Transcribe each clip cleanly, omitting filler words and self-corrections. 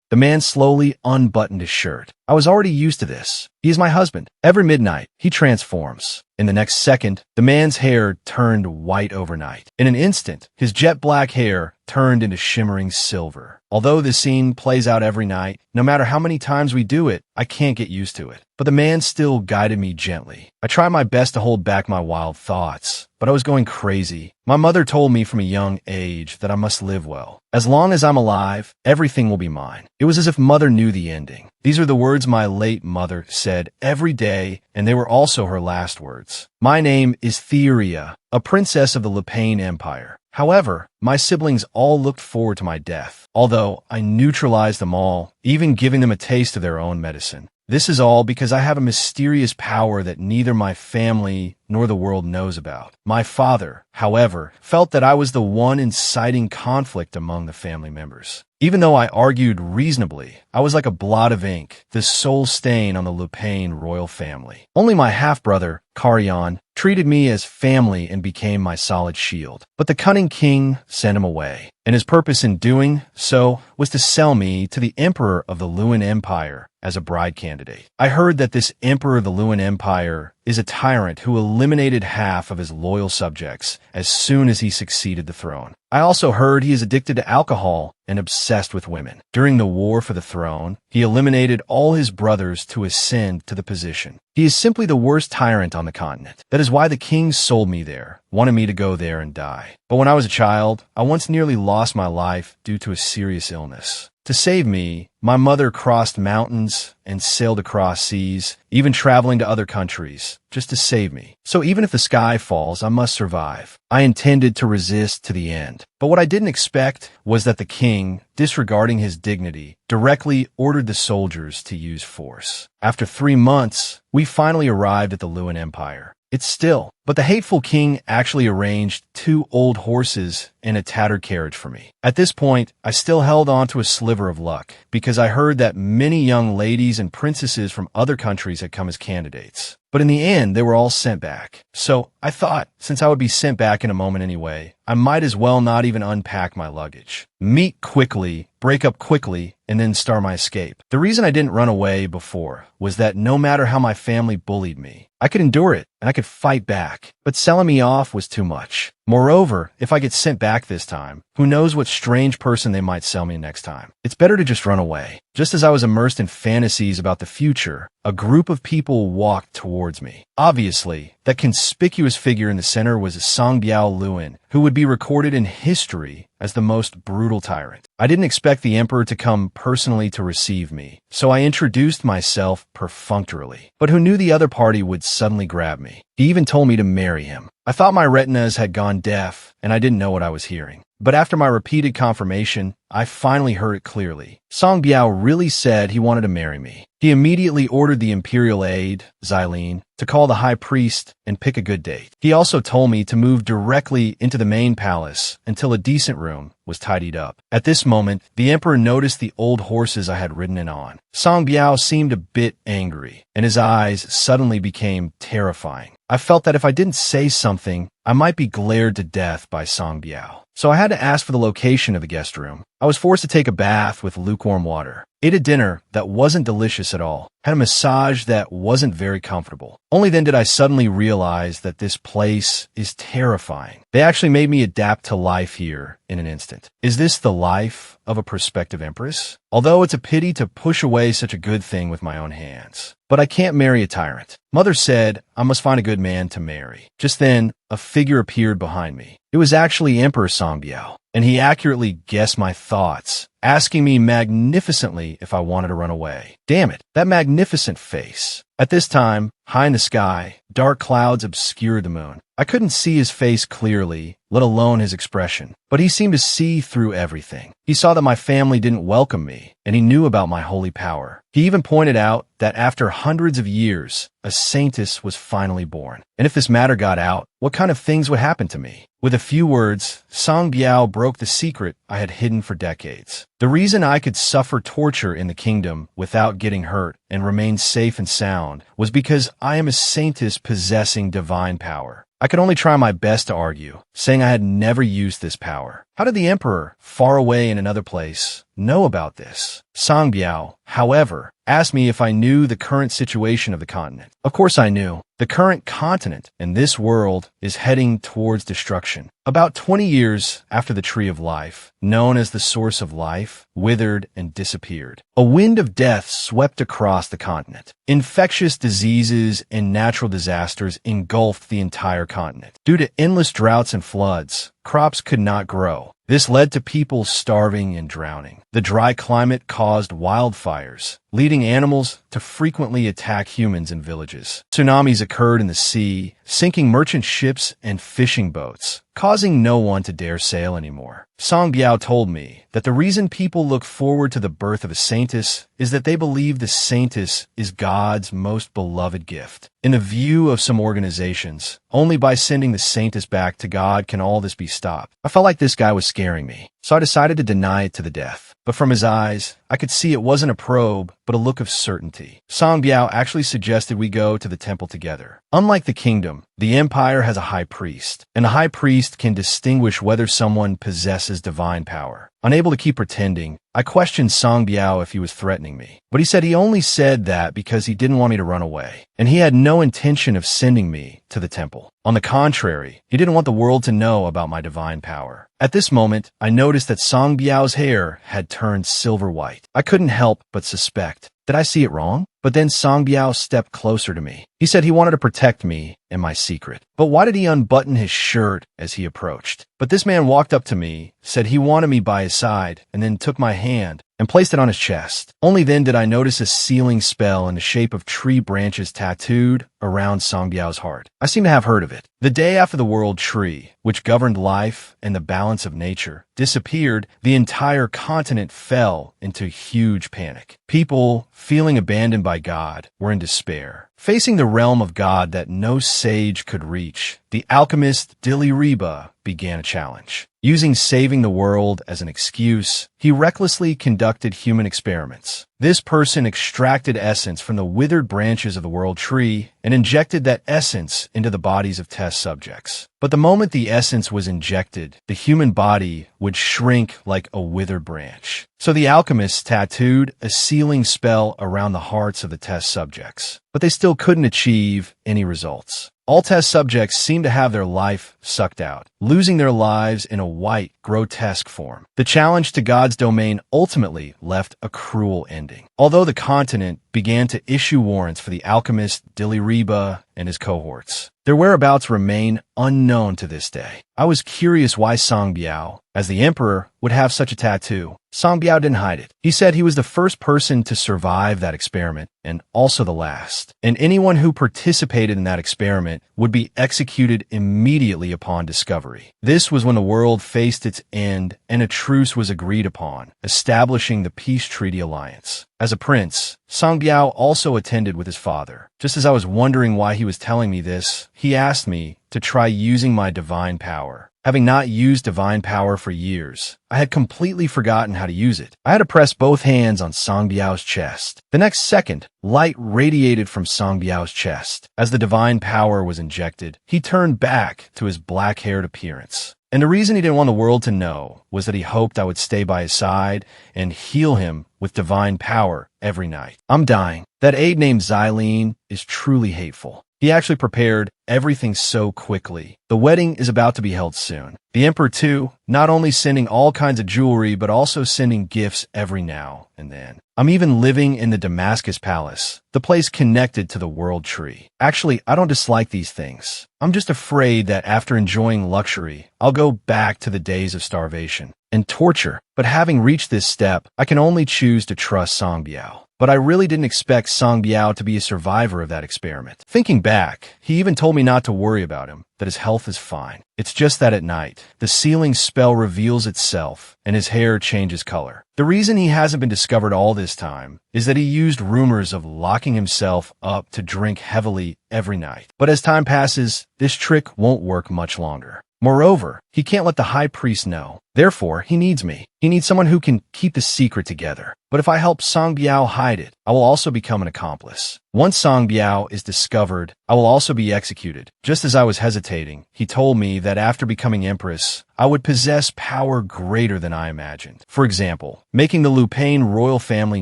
The man slowly unbuttoned his shirt. I was already used to this. He is my husband. Every midnight, he transforms. In the next second, the man's hair turned white overnight. In an instant, his jet black hair turned into shimmering silver. Although this scene plays out every night, no matter how many times we do it, I can't get used to it. But the man still guided me gently. I tried my best to hold back my wild thoughts, but I was going crazy. My mother told me from a young age that I must live well. As long as I'm alive, everything will be mine. It was as if Mother knew the ending. These are the words my late mother said every day, and they were also her last words. My name is Theria, a princess of the Lupain Empire. However, my siblings all looked forward to my death, although I neutralized them all, even giving them a taste of their own medicine. This is all because I have a mysterious power that neither my family nor the world knows about. My father, however, felt that I was the one inciting conflict among the family members. Even though I argued reasonably, I was like a blot of ink, the sole stain on the Lupain royal family. Only my half-brother, Carrion, treated me as family and became my solid shield. But the cunning king sent him away, and his purpose in doing so was to sell me to the emperor of the Luan Empire as a bride candidate. I heard that this emperor of the Luan Empire is a tyrant who eliminated half of his loyal subjects as soon as he succeeded the throne. I also heard he is addicted to alcohol and obsessed with women. During the war for the throne, he eliminated all his brothers to ascend to the position. He is simply the worst tyrant on the continent. That is why the king sold me there, wanted me to go there and die. But when I was a child, I once nearly lost my life due to a serious illness. To save me, my mother crossed mountains and sailed across seas, even traveling to other countries, just to save me. So even if the sky falls, I must survive. I intended to resist to the end. But what I didn't expect was that the king, disregarding his dignity, directly ordered the soldiers to use force. After 3 months, we finally arrived at the Luan Empire. It's still, but the hateful king actually arranged 2 old horses and a tattered carriage for me. At this point, I still held on to a sliver of luck, because I heard that many young ladies and princesses from other countries had come as candidates. But in the end, they were all sent back. So I thought, since I would be sent back in a moment anyway, I might as well not even unpack my luggage. Meet quickly, break up quickly, and then start my escape. The reason I didn't run away before was that no matter how my family bullied me, I could endure it and I could fight back. But selling me off was too much. Moreover, if I get sent back this time, who knows what strange person they might sell me next time. It's better to just run away. Just as I was immersed in fantasies about the future, a group of people walked towards me. Obviously, that conspicuous figure in the center was Songbiao Luan, who would be recorded in history as the most brutal tyrant. I didn't expect the emperor to come personally to receive me, so I introduced myself perfunctorily. But who knew the other party would suddenly grab me? He even told me to marry him. I thought my retinas had gone deaf, and I didn't know what I was hearing. But after my repeated confirmation, I finally heard it clearly. Song Biao really said he wanted to marry me. He immediately ordered the imperial aide, Xylene, to call the high priest and pick a good date. He also told me to move directly into the main palace until a decent room was tidied up. At this moment, the emperor noticed the old horses I had ridden in on. Song Biao seemed a bit angry, and his eyes suddenly became terrifying. I felt that if I didn't say something, I might be glared to death by Song Biao. So I had to ask for the location of the guest room. I was forced to take a bath with lukewarm water, ate a dinner that wasn't delicious at all, had a massage that wasn't very comfortable. Only then did I suddenly realize that this place is terrifying. They actually made me adapt to life here in an instant. Is this the life of a prospective empress? Although it's a pity to push away such a good thing with my own hands. But I can't marry a tyrant. Mother said I must find a good man to marry. Just then, a figure appeared behind me. It was actually Emperor Songbiao, and he accurately guessed my thoughts, asking me magnificently if I wanted to run away. Damn it, that magnificent face. At this time, high in the sky, dark clouds obscured the moon. I couldn't see his face clearly, let alone his expression, but he seemed to see through everything. He saw that my family didn't welcome me, and he knew about my holy power. He even pointed out that after hundreds of years, a saintess was finally born. And if this matter got out, what kind of things would happen to me? With a few words, Song Biao broke the secret I had hidden for decades. The reason I could suffer torture in the kingdom without getting hurt and remain safe and sound was because I am a saintess possessing divine power. I could only try my best to argue, saying I had never used this power. How did the emperor, far away in another place, know about this? Song Biao, however, asked me if I knew the current situation of the continent. Of course I knew. The current continent in this world is heading towards destruction. About 20 years after the Tree of Life, known as the Source of Life, withered and disappeared. A wind of death swept across the continent. Infectious diseases and natural disasters engulfed the entire continent. Due to endless droughts and floods, crops could not grow. This led to people starving and drowning. The dry climate caused wildfires, leading animals to frequently attack humans in villages. Tsunamis occurred in the sea, sinking merchant ships and fishing boats, causing no one to dare sail anymore. Song Biao told me that the reason people look forward to the birth of a saintess is that they believe the saintess is God's most beloved gift. In the view of some organizations, only by sending the saintess back to God can all this be stopped. I felt like this guy was scaring me, so I decided to deny it to the death. But from his eyes, I could see it wasn't a probe, but a look of certainty. Song Biao actually suggested we go to the temple together. Unlike the kingdom, the empire has a high priest, and the high priest can distinguish whether someone possesses divine power. Unable to keep pretending, I questioned Song Biao if he was threatening me, but he said he only said that because he didn't want me to run away, and he had no intention of sending me to the temple. On the contrary, he didn't want the world to know about my divine power. At this moment, I noticed that Song Biao's hair had turned silver white. I couldn't help but suspect. Did I see it wrong? But then Song Biao stepped closer to me. He said he wanted to protect me and my secret. But why did he unbutton his shirt as he approached? But this man walked up to me, said he wanted me by his side, and then took my hand and placed it on his chest. Only then did I notice a sealing spell in the shape of tree branches tattooed around Song Biao's heart. I seem to have heard of it. The day after the world tree, which governed life and the balance of nature, disappeared, the entire continent fell into huge panic. People, feeling abandoned by God, were in despair. Facing the realm of God that no sage could reach, the alchemist Diliriba began a challenge. Using saving the world as an excuse, he recklessly conducted human experiments. This person extracted essence from the withered branches of the world tree and injected that essence into the bodies of test subjects. But the moment the essence was injected, the human body would shrink like a withered branch. So the alchemists tattooed a sealing spell around the hearts of the test subjects, but they still couldn't achieve any results. All test subjects seemed to have their life sucked out, losing their lives in a white, grotesque form. The challenge to God's domain ultimately left a cruel ending. Although the continent began to issue warrants for the alchemist Diliriba and his cohorts, their whereabouts remain unknown to this day. I was curious why Song Biao, as the emperor, would have such a tattoo. Song Biao didn't hide it. He said he was the first person to survive that experiment and also the last. And anyone who participated in that experiment would be executed immediately upon discovery. This was when the world faced its end and a truce was agreed upon, establishing the Peace Treaty Alliance. As a prince, Song Biao also attended with his father. Just as I was wondering why he was telling me this, he asked me to try using my divine power. Having not used divine power for years, I had completely forgotten how to use it. I had to press both hands on Song Biao's chest. The next second, light radiated from Song Biao's chest. As the divine power was injected, he turned back to his black-haired appearance. And the reason he didn't want the world to know was that he hoped I would stay by his side and heal him with divine power every night. I'm dying. That aide named Xylene is truly hateful. He actually prepared everything so quickly. The wedding is about to be held soon. The emperor, too, not only sending all kinds of jewelry, but also sending gifts every now and then. I'm even living in the Damascus Palace, the place connected to the World Tree. Actually, I don't dislike these things. I'm just afraid that after enjoying luxury, I'll go back to the days of starvation and torture. But having reached this step, I can only choose to trust Song Biao. But I really didn't expect Song Biao to be a survivor of that experiment. Thinking back, he even told me not to worry about him, that his health is fine. It's just that at night, the sealing spell reveals itself and his hair changes color. The reason he hasn't been discovered all this time is that he used rumors of locking himself up to drink heavily every night. But as time passes, this trick won't work much longer. Moreover, he can't let the high priest know. Therefore, he needs me. He needs someone who can keep the secret together. But if I help Song Biao hide it, I will also become an accomplice. Once Song Biao is discovered, I will also be executed. Just as I was hesitating, he told me that after becoming empress, I would possess power greater than I imagined. For example, making the Lu Pain royal family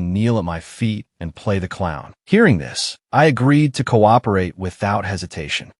kneel at my feet and play the clown. Hearing this, I agreed to cooperate without hesitation.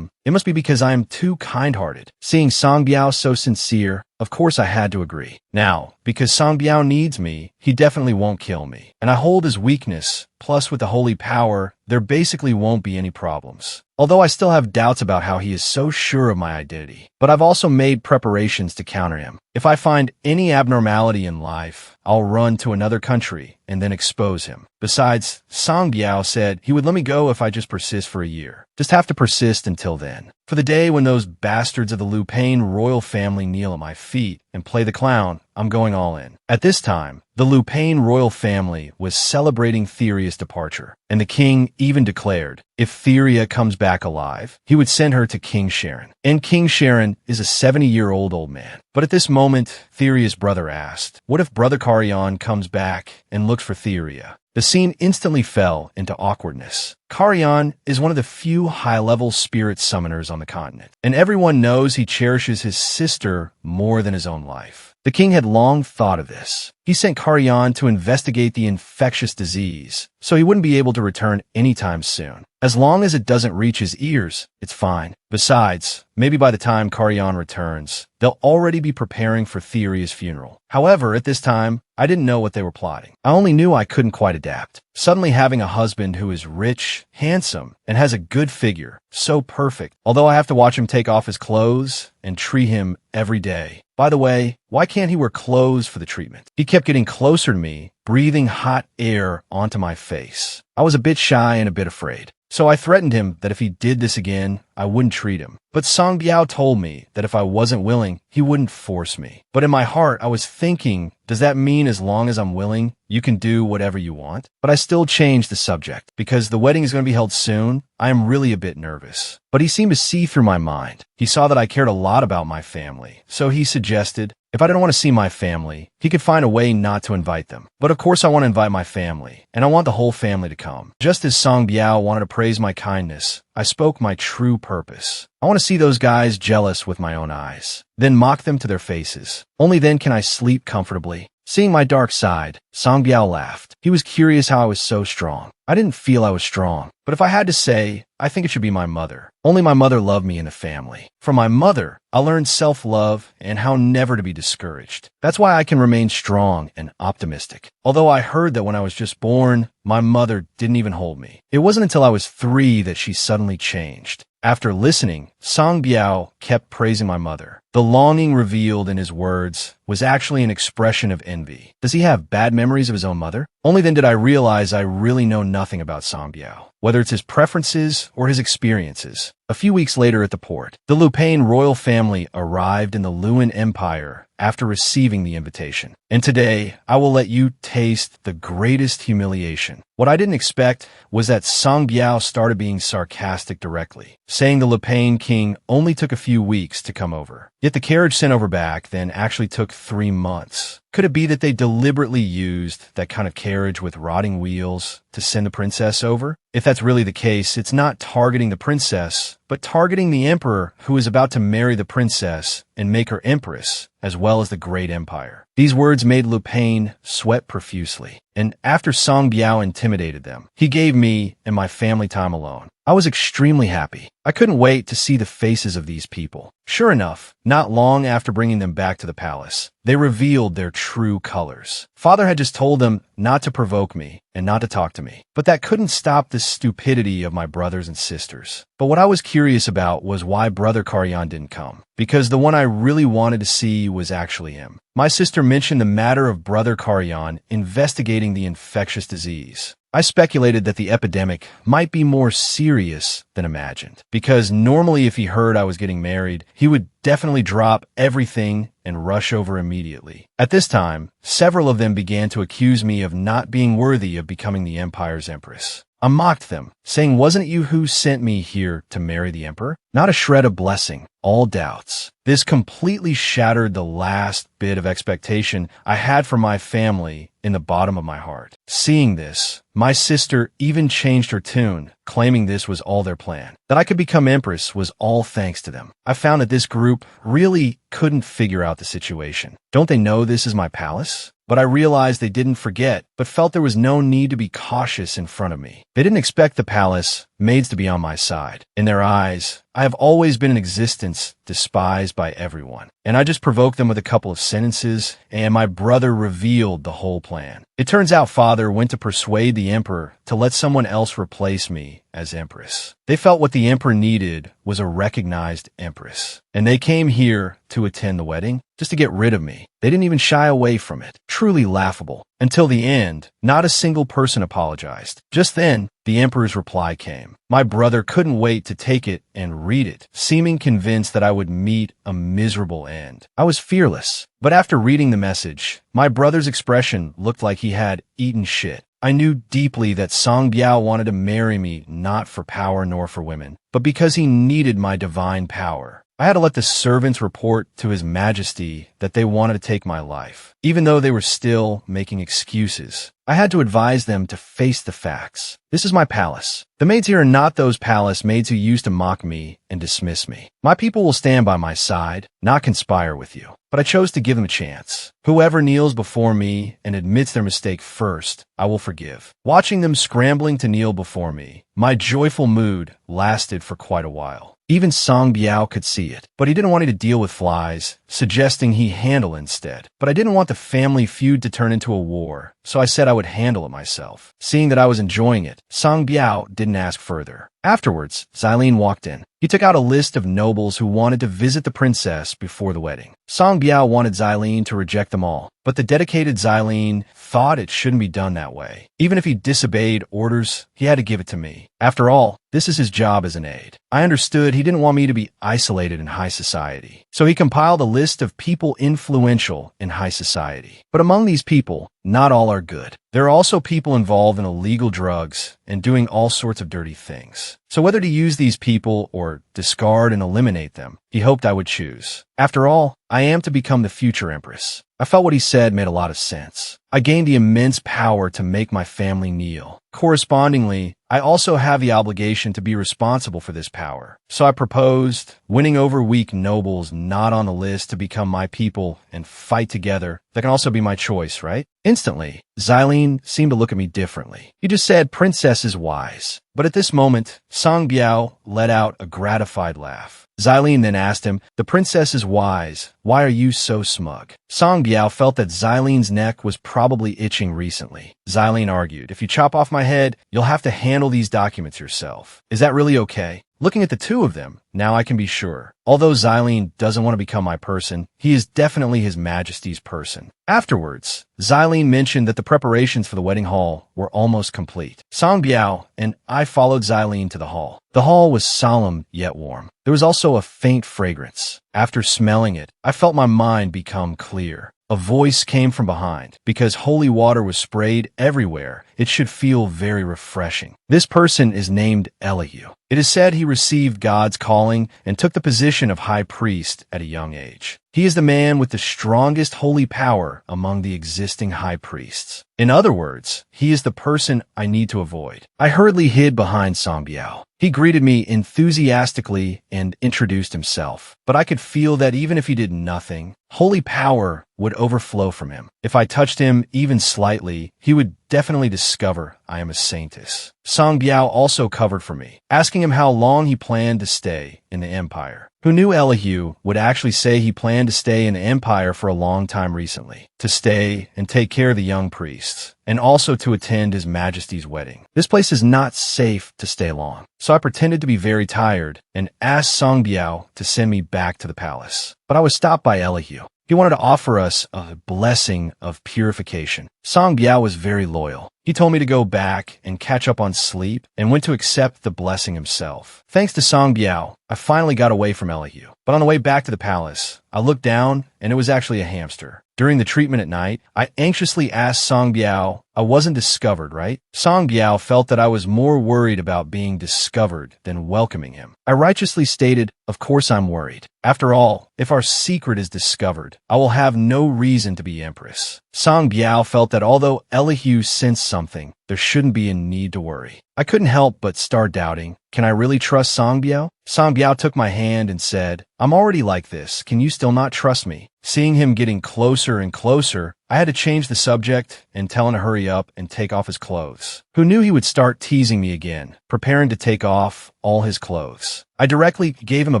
It must be because I am too kind-hearted. Seeing Song Biao so sincere, of course I had to agree. Now, because Song Biao needs me, he definitely won't kill me. And I hold his weakness, plus with the holy power, there basically won't be any problems. Although I still have doubts about how he is so sure of my identity. But I've also made preparations to counter him. If I find any abnormality in life, I'll run to another country and then expose him. Besides, Song Biao said he would let me go if I just persist for a year. Just have to persist until then. For the day when those bastards of the Lu Pain royal family kneel at my feet and play the clown, I'm going all in. At this time, the Lu Pain royal family was celebrating Theria's departure, and the king even declared, if Theria comes back alive, he would send her to King Sharon. And King Sharon is a 70-year-old old man. But at this moment, Theria's brother asked, what if Brother Carrion comes back and looks for Theria? The scene instantly fell into awkwardness. Carrion is one of the few high-level spirit summoners on the continent, and everyone knows he cherishes his sister more than his own life. The king had long thought of this. He sent Carrion to investigate the infectious disease, so he wouldn't be able to return anytime soon. As long as it doesn't reach his ears, it's fine. Besides, maybe by the time Carrion returns, they'll already be preparing for Theria's funeral. However, at this time, I didn't know what they were plotting. I only knew I couldn't quite adapt. Suddenly having a husband who is rich, handsome, and has a good figure, so perfect, although I have to watch him take off his clothes and treat him every day. By the way, why can't he wear clothes for the treatment? He kept getting closer to me, breathing hot air onto my face. I was a bit shy and a bit afraid. So I threatened him that if he did this again, I wouldn't treat him. But Song Biao told me that if I wasn't willing, he wouldn't force me. But in my heart, I was thinking, does that mean as long as I'm willing, you can do whatever you want? But I still changed the subject. Because the wedding is going to be held soon, I am really a bit nervous. But he seemed to see through my mind. He saw that I cared a lot about my family. So he suggested, if I didn't want to see my family, he could find a way not to invite them. But of course I want to invite my family, and I want the whole family to come. Just as Song Biao wanted to praise my kindness, I spoke my true purpose. I want to see those guys jealous with my own eyes, then mock them to their faces. Only then can I sleep comfortably. Seeing my dark side, Song Biao laughed. He was curious how I was so strong. I didn't feel I was strong, but if I had to say, I think it should be my mother. Only my mother loved me in the family. From my mother, I learned self-love and how never to be discouraged. That's why I can remain strong and optimistic. Although I heard that when I was just born, my mother didn't even hold me. It wasn't until I was 3 that she suddenly changed. After listening, Song Biao kept praising my mother. The longing revealed in his words was actually an expression of envy. Does he have bad memories of his own mother? Only then did I realize I really know nothing about Song Biao, whether it's his preferences or his experiences. A few weeks later at the port, the Lu Pain royal family arrived in the Luan Empire after receiving the invitation. And today, I will let you taste the greatest humiliation. What I didn't expect was that Song Biao started being sarcastic directly, saying the Lu Pain king only took a few weeks to come over. Yet the carriage sent over back then actually took 3 months. Could it be that they deliberately used that kind of carriage with rotting wheels to send the princess over? If that's really the case, it's not targeting the princess, but targeting the emperor who is about to marry the princess and make her empress, as well as the great empire. These words made Lu Pain sweat profusely, and after Song Biao intimidated them, he gave me and my family time alone. I was extremely happy. I couldn't wait to see the faces of these people. Sure enough, not long after bringing them back to the palace, they revealed their true colors. Father had just told them not to provoke me and not to talk to me, but that couldn't stop the stupidity of my brothers and sisters. But what I was curious about was why Brother Carrion didn't come, because the one I really wanted to see was actually him. My sister mentioned the matter of Brother Carrion investigating the infectious disease. I speculated that the epidemic might be more serious than imagined, because normally if he heard I was getting married, he would definitely drop everything and rush over immediately. At this time, several of them began to accuse me of not being worthy of becoming the empire's empress. I mocked them, saying, "Wasn't it you who sent me here to marry the emperor?" Not a shred of blessing, all doubts. This completely shattered the last bit of expectation I had for my family in the bottom of my heart. Seeing this, my sister even changed her tune, claiming this was all their plan. That I could become empress was all thanks to them. I found that this group really couldn't figure out the situation. Don't they know this is my palace? But I realized they didn't forget, but felt there was no need to be cautious in front of me. They didn't expect the palace maids to be on my side. In their eyes, I have always been in existence, despised by everyone. And I just provoked them with a couple of sentences, and my brother revealed the whole plan. It turns out father went to persuade the emperor to let someone else replace me as empress. They felt what the emperor needed was a recognized empress. And they came here to attend the wedding just to get rid of me. They didn't even shy away from it. Truly laughable. Until the end, not a single person apologized. Just then, the emperor's reply came. My brother couldn't wait to take it and read it, seeming convinced that I would meet a miserable end. I was fearless, but after reading the message, my brother's expression looked like he had eaten shit. I knew deeply that Song Biao wanted to marry me not for power nor for women, but because he needed my divine power. I had to let the servants report to His Majesty that they wanted to take my life, even though they were still making excuses. I had to advise them to face the facts. This is my palace. The maids here are not those palace maids who used to mock me and dismiss me. My people will stand by my side, not conspire with you. But I chose to give them a chance. Whoever kneels before me and admits their mistake first, I will forgive. Watching them scrambling to kneel before me, my joyful mood lasted for quite a while. Even Song Biao could see it, but he didn't want me to deal with flies, suggesting he handle instead. But I didn't want the family feud to turn into a war, so I said I would handle it myself. Seeing that I was enjoying it, Song Biao didn't ask further. Afterwards, Xylene walked in. He took out a list of nobles who wanted to visit the princess before the wedding. Song Biao wanted Xylene to reject them all, but the dedicated Xylene thought it shouldn't be done that way. Even if he disobeyed orders, he had to give it to me. After all, this is his job as an aide. I understood he didn't want me to be isolated in high society. So he compiled a list of people influential in high society. But among these people, not all are good. There are also people involved in illegal drugs and doing all sorts of dirty things. So whether to use these people or discard and eliminate them, he hoped I would choose. After all, I am to become the future empress. I felt what he said made a lot of sense. I gained the immense power to make my family kneel. Correspondingly, I also have the obligation to be responsible for this power. So I proposed winning over weak nobles not on the list to become my people and fight together. That can also be my choice, right? Instantly, Xylene seemed to look at me differently. He just said, "Princess is wise." But at this moment, Song Biao let out a gratified laugh. Xylene then asked him, "The princess is wise. Why are you so smug?" Song Biao felt that Xylene's neck was probably itching recently. Xylene argued, "If you chop off my head, you'll have to handle these documents yourself. Is that really okay?" Looking at the two of them, now I can be sure. Although Xylene doesn't want to become my person, he is definitely His Majesty's person. Afterwards, Xylene mentioned that the preparations for the wedding hall were almost complete. Song Biao and I followed Xylene to the hall. The hall was solemn yet warm. There was also a faint fragrance. After smelling it, I felt my mind become clear. A voice came from behind. Because holy water was sprayed everywhere, it should feel very refreshing. This person is named Elihu. It is said he received God's calling and took the position of high priest at a young age. He is the man with the strongest holy power among the existing high priests. In other words, he is the person I need to avoid. I hurriedly hid behind Song Biao. He greeted me enthusiastically and introduced himself. But I could feel that even if he did nothing, holy power would overflow from him. If I touched him even slightly, he would definitely discover I am a saintess. Song Biao also covered for me, asking him how long he planned to stay in the empire. Who knew Elihu would actually say he planned to stay in the empire for a long time recently, to stay and take care of the young priests, and also to attend His Majesty's wedding. This place is not safe to stay long, so I pretended to be very tired and asked Song Biao to send me back to the palace. But I was stopped by Elihu. He wanted to offer us a blessing of purification. Song Biao was very loyal. He told me to go back and catch up on sleep and went to accept the blessing himself. Thanks to Song Biao, I finally got away from Elihu. But on the way back to the palace, I looked down and it was actually a hamster. During the treatment at night, I anxiously asked Song Biao. I wasn't discovered, right? Song Biao felt that I was more worried about being discovered than welcoming him. I righteously stated, of course I'm worried. After all, if our secret is discovered, I will have no reason to be empress. Song Biao felt that although Elihu sensed something, there shouldn't be a need to worry. I couldn't help but start doubting. Can I really trust Song Biao? Song Biao took my hand and said, I'm already like this. Can you still not trust me? Seeing him getting closer and closer, I had to change the subject and tell him to hurry up and take off his clothes. Who knew he would start teasing me again, preparing to take off all his clothes? I directly gave him a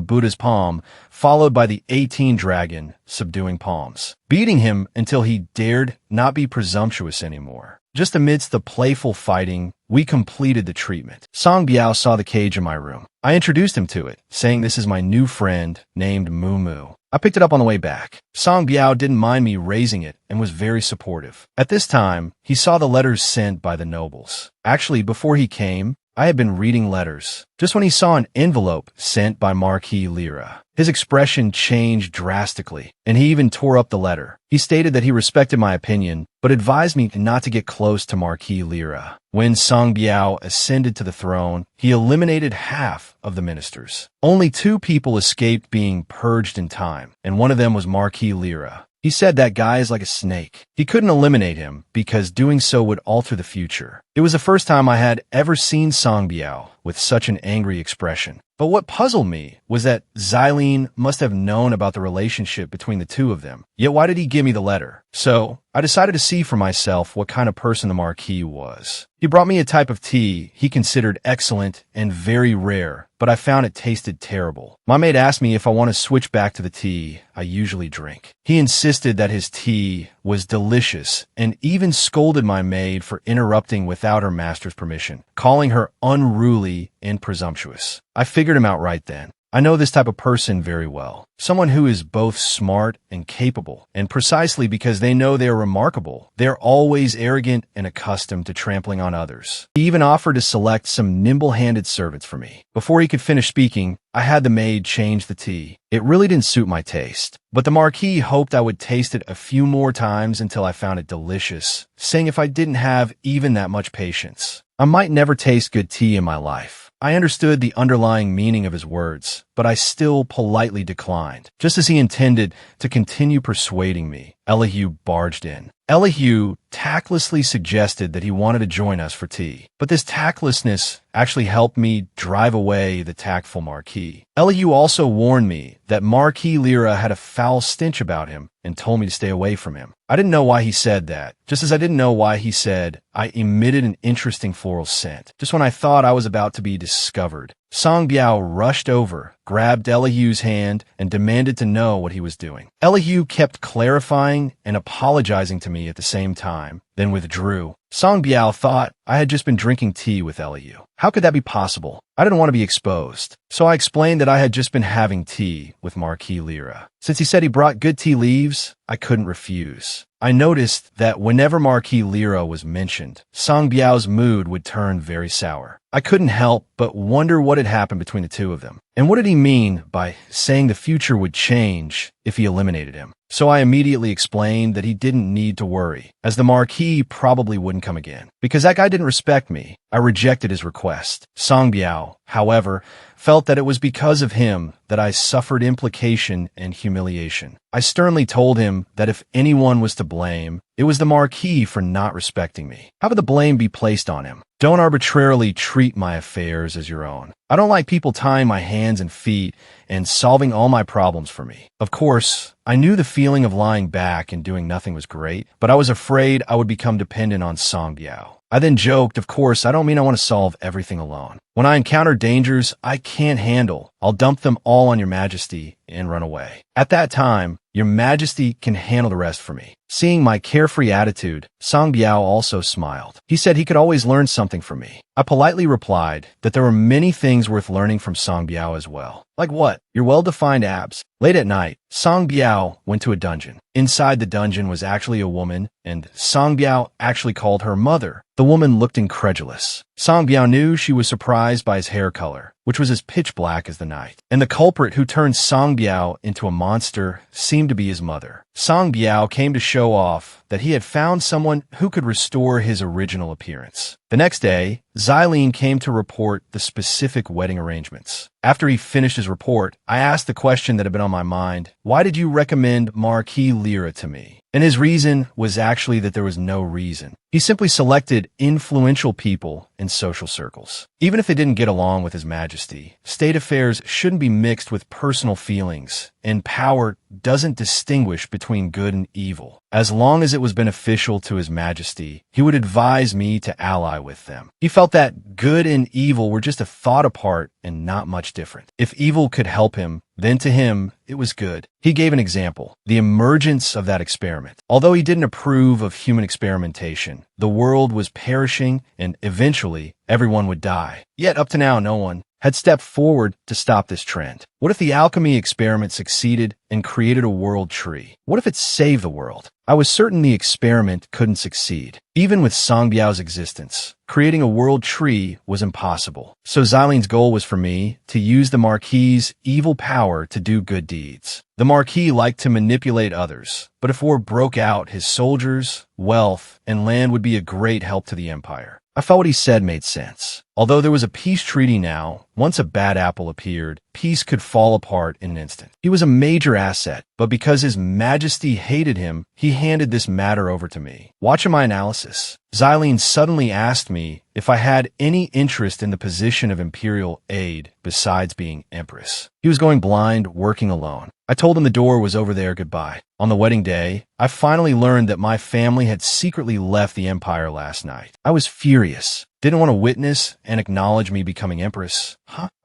Buddha's palm, followed by the 18 dragon subduing palms, beating him until he dared not be presumptuous anymore. Just amidst the playful fighting, we completed the treatment. Song Biao saw the cage in my room. I introduced him to it, saying this is my new friend named Moo Moo. I picked it up on the way back. Song Biao didn't mind me raising it and was very supportive. At this time, he saw the letters sent by the nobles. Actually, before he came, I had been reading letters. Just when he saw an envelope sent by Marquis Lyra, his expression changed drastically, and he even tore up the letter. He stated that he respected my opinion, but advised me not to get close to Marquis Lyra. When Song Biao ascended to the throne, he eliminated half of the ministers. Only 2 people escaped being purged in time, and one of them was Marquis Lyra. He said that guy is like a snake. He couldn't eliminate him because doing so would alter the future. It was the first time I had ever seen Song Biao with such an angry expression. But what puzzled me was that Xylene must have known about the relationship between the 2 of them. Yet why did he give me the letter? So I decided to see for myself what kind of person the Marquis was. He brought me a type of tea he considered excellent and very rare, but I found it tasted terrible. My maid asked me if I want to switch back to the tea I usually drink. He insisted that his tea was delicious and even scolded my maid for interrupting without her master's permission, calling her unruly and presumptuous. I figured him out right then. I know this type of person very well. Someone who is both smart and capable, and precisely because they know they are remarkable, they're always arrogant and accustomed to trampling on others. He even offered to select some nimble-handed servants for me. Before he could finish speaking, I had the maid change the tea. It really didn't suit my taste, but the Marquis hoped I would taste it a few more times until I found it delicious, saying if I didn't have even that much patience, I might never taste good tea in my life. I understood the underlying meaning of his words, but I still politely declined. Just as he intended to continue persuading me, Elihu barged in. Elihu tactlessly suggested that he wanted to join us for tea, but this tactlessness actually helped me drive away the tactful Marquis. Elihu also warned me that Marquis Lyra had a foul stench about him and told me to stay away from him. I didn't know why he said that, just as I didn't know why he said I emitted an interesting floral scent, just when I thought I was about to be discovered. Song Biao rushed over, grabbed Elihu's hand, and demanded to know what he was doing. Elihu kept clarifying and apologizing to me at the same time, then withdrew. Song Biao thought I had just been drinking tea with Elihu. How could that be possible? I didn't want to be exposed, so I explained that I had just been having tea with Marquis Lyra. Since he said he brought good tea leaves, I couldn't refuse. I noticed that whenever Marquis Lyra was mentioned, Song Biao's mood would turn very sour. I couldn't help but wonder what had happened between the 2 of them. And what did he mean by saying the future would change if he eliminated him? So I immediately explained that he didn't need to worry, as the Marquis probably wouldn't come again. Because that guy didn't respect me, I rejected his request. Song Biao, however, felt that it was because of him that I suffered implication and humiliation. I sternly told him that if anyone was to blame, it was the Marquis for not respecting me. How would the blame be placed on him? Don't arbitrarily treat my affairs as your own. I don't like people tying my hands and feet and solving all my problems for me. Of course, I knew the feeling of lying back and doing nothing was great, but I was afraid I would become dependent on Song Biao. I then joked, of course, I don't mean I want to solve everything alone. When I encounter dangers I can't handle, I'll dump them all on Your Majesty and run away. At that time, Your Majesty can handle the rest for me. Seeing my carefree attitude, Song Biao also smiled. He said he could always learn something from me. I politely replied that there were many things worth learning from Song Biao as well. Like what? Your well-defined abs. Late at night, Song Biao went to a dungeon. Inside the dungeon was actually a woman, and Song Biao actually called her mother. The woman looked incredulous. Song Biao knew she was surprised by his hair color, which was as pitch black as the night. And the culprit who turned Song Biao into a monster seemed to be his mother. Song Biao came to show off that he had found someone who could restore his original appearance. The next day, Xylene came to report the specific wedding arrangements. After he finished his report, I asked the question that had been on my mind: why did you recommend Marquis Lyra to me? And his reason was actually that there was no reason. He simply selected influential people in social circles. Even if they didn't get along with His Majesty, state affairs shouldn't be mixed with personal feelings, and power doesn't distinguish between good and evil. As long as it was beneficial to His Majesty, he would advise me to ally with them. He felt that good and evil were just a thought apart and not much different. If evil could help him, then to him, it was good. He gave an example: the emergence of that experiment. Although he didn't approve of human experimentation, the world was perishing and eventually everyone would die. Yet up to now, no one had stepped forward to stop this trend. What if the alchemy experiment succeeded and created a world tree? What if it saved the world? I was certain the experiment couldn't succeed. Even with Song Biao's existence, creating a world tree was impossible. So Xylene's goal was for me to use the Marquis's evil power to do good deeds. The Marquis liked to manipulate others, but if war broke out, his soldiers, wealth, and land would be a great help to the empire. I felt what he said made sense. Although there was a peace treaty now, once a bad apple appeared, peace could fall apart in an instant. He was a major asset, but because His Majesty hated him, he handed this matter over to me. Watching my analysis, Xylene suddenly asked me if I had any interest in the position of imperial aide besides being empress. He was going blind, working alone. I told him the door was over there, goodbye. On the wedding day, I finally learned that my family had secretly left the empire last night. I was furious. Didn't want to witness and acknowledge me becoming empress.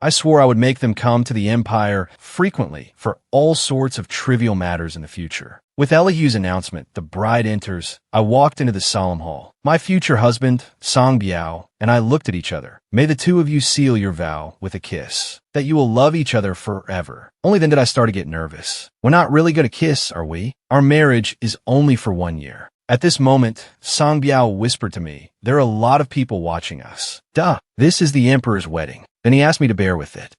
I swore I would make them come to the empire frequently for all sorts of trivial matters in the future. With Elihu's announcement, the bride enters. I walked into the solemn hall. My future husband, Song Biao, and I looked at each other. May the two of you seal your vow with a kiss, that you will love each other forever. Only then did I start to get nervous. We're not really going to kiss, are we? Our marriage is only for 1 year. At this moment, Song Biao whispered to me, there are a lot of people watching us. Duh, this is the emperor's wedding. Then he asked me to bear with it.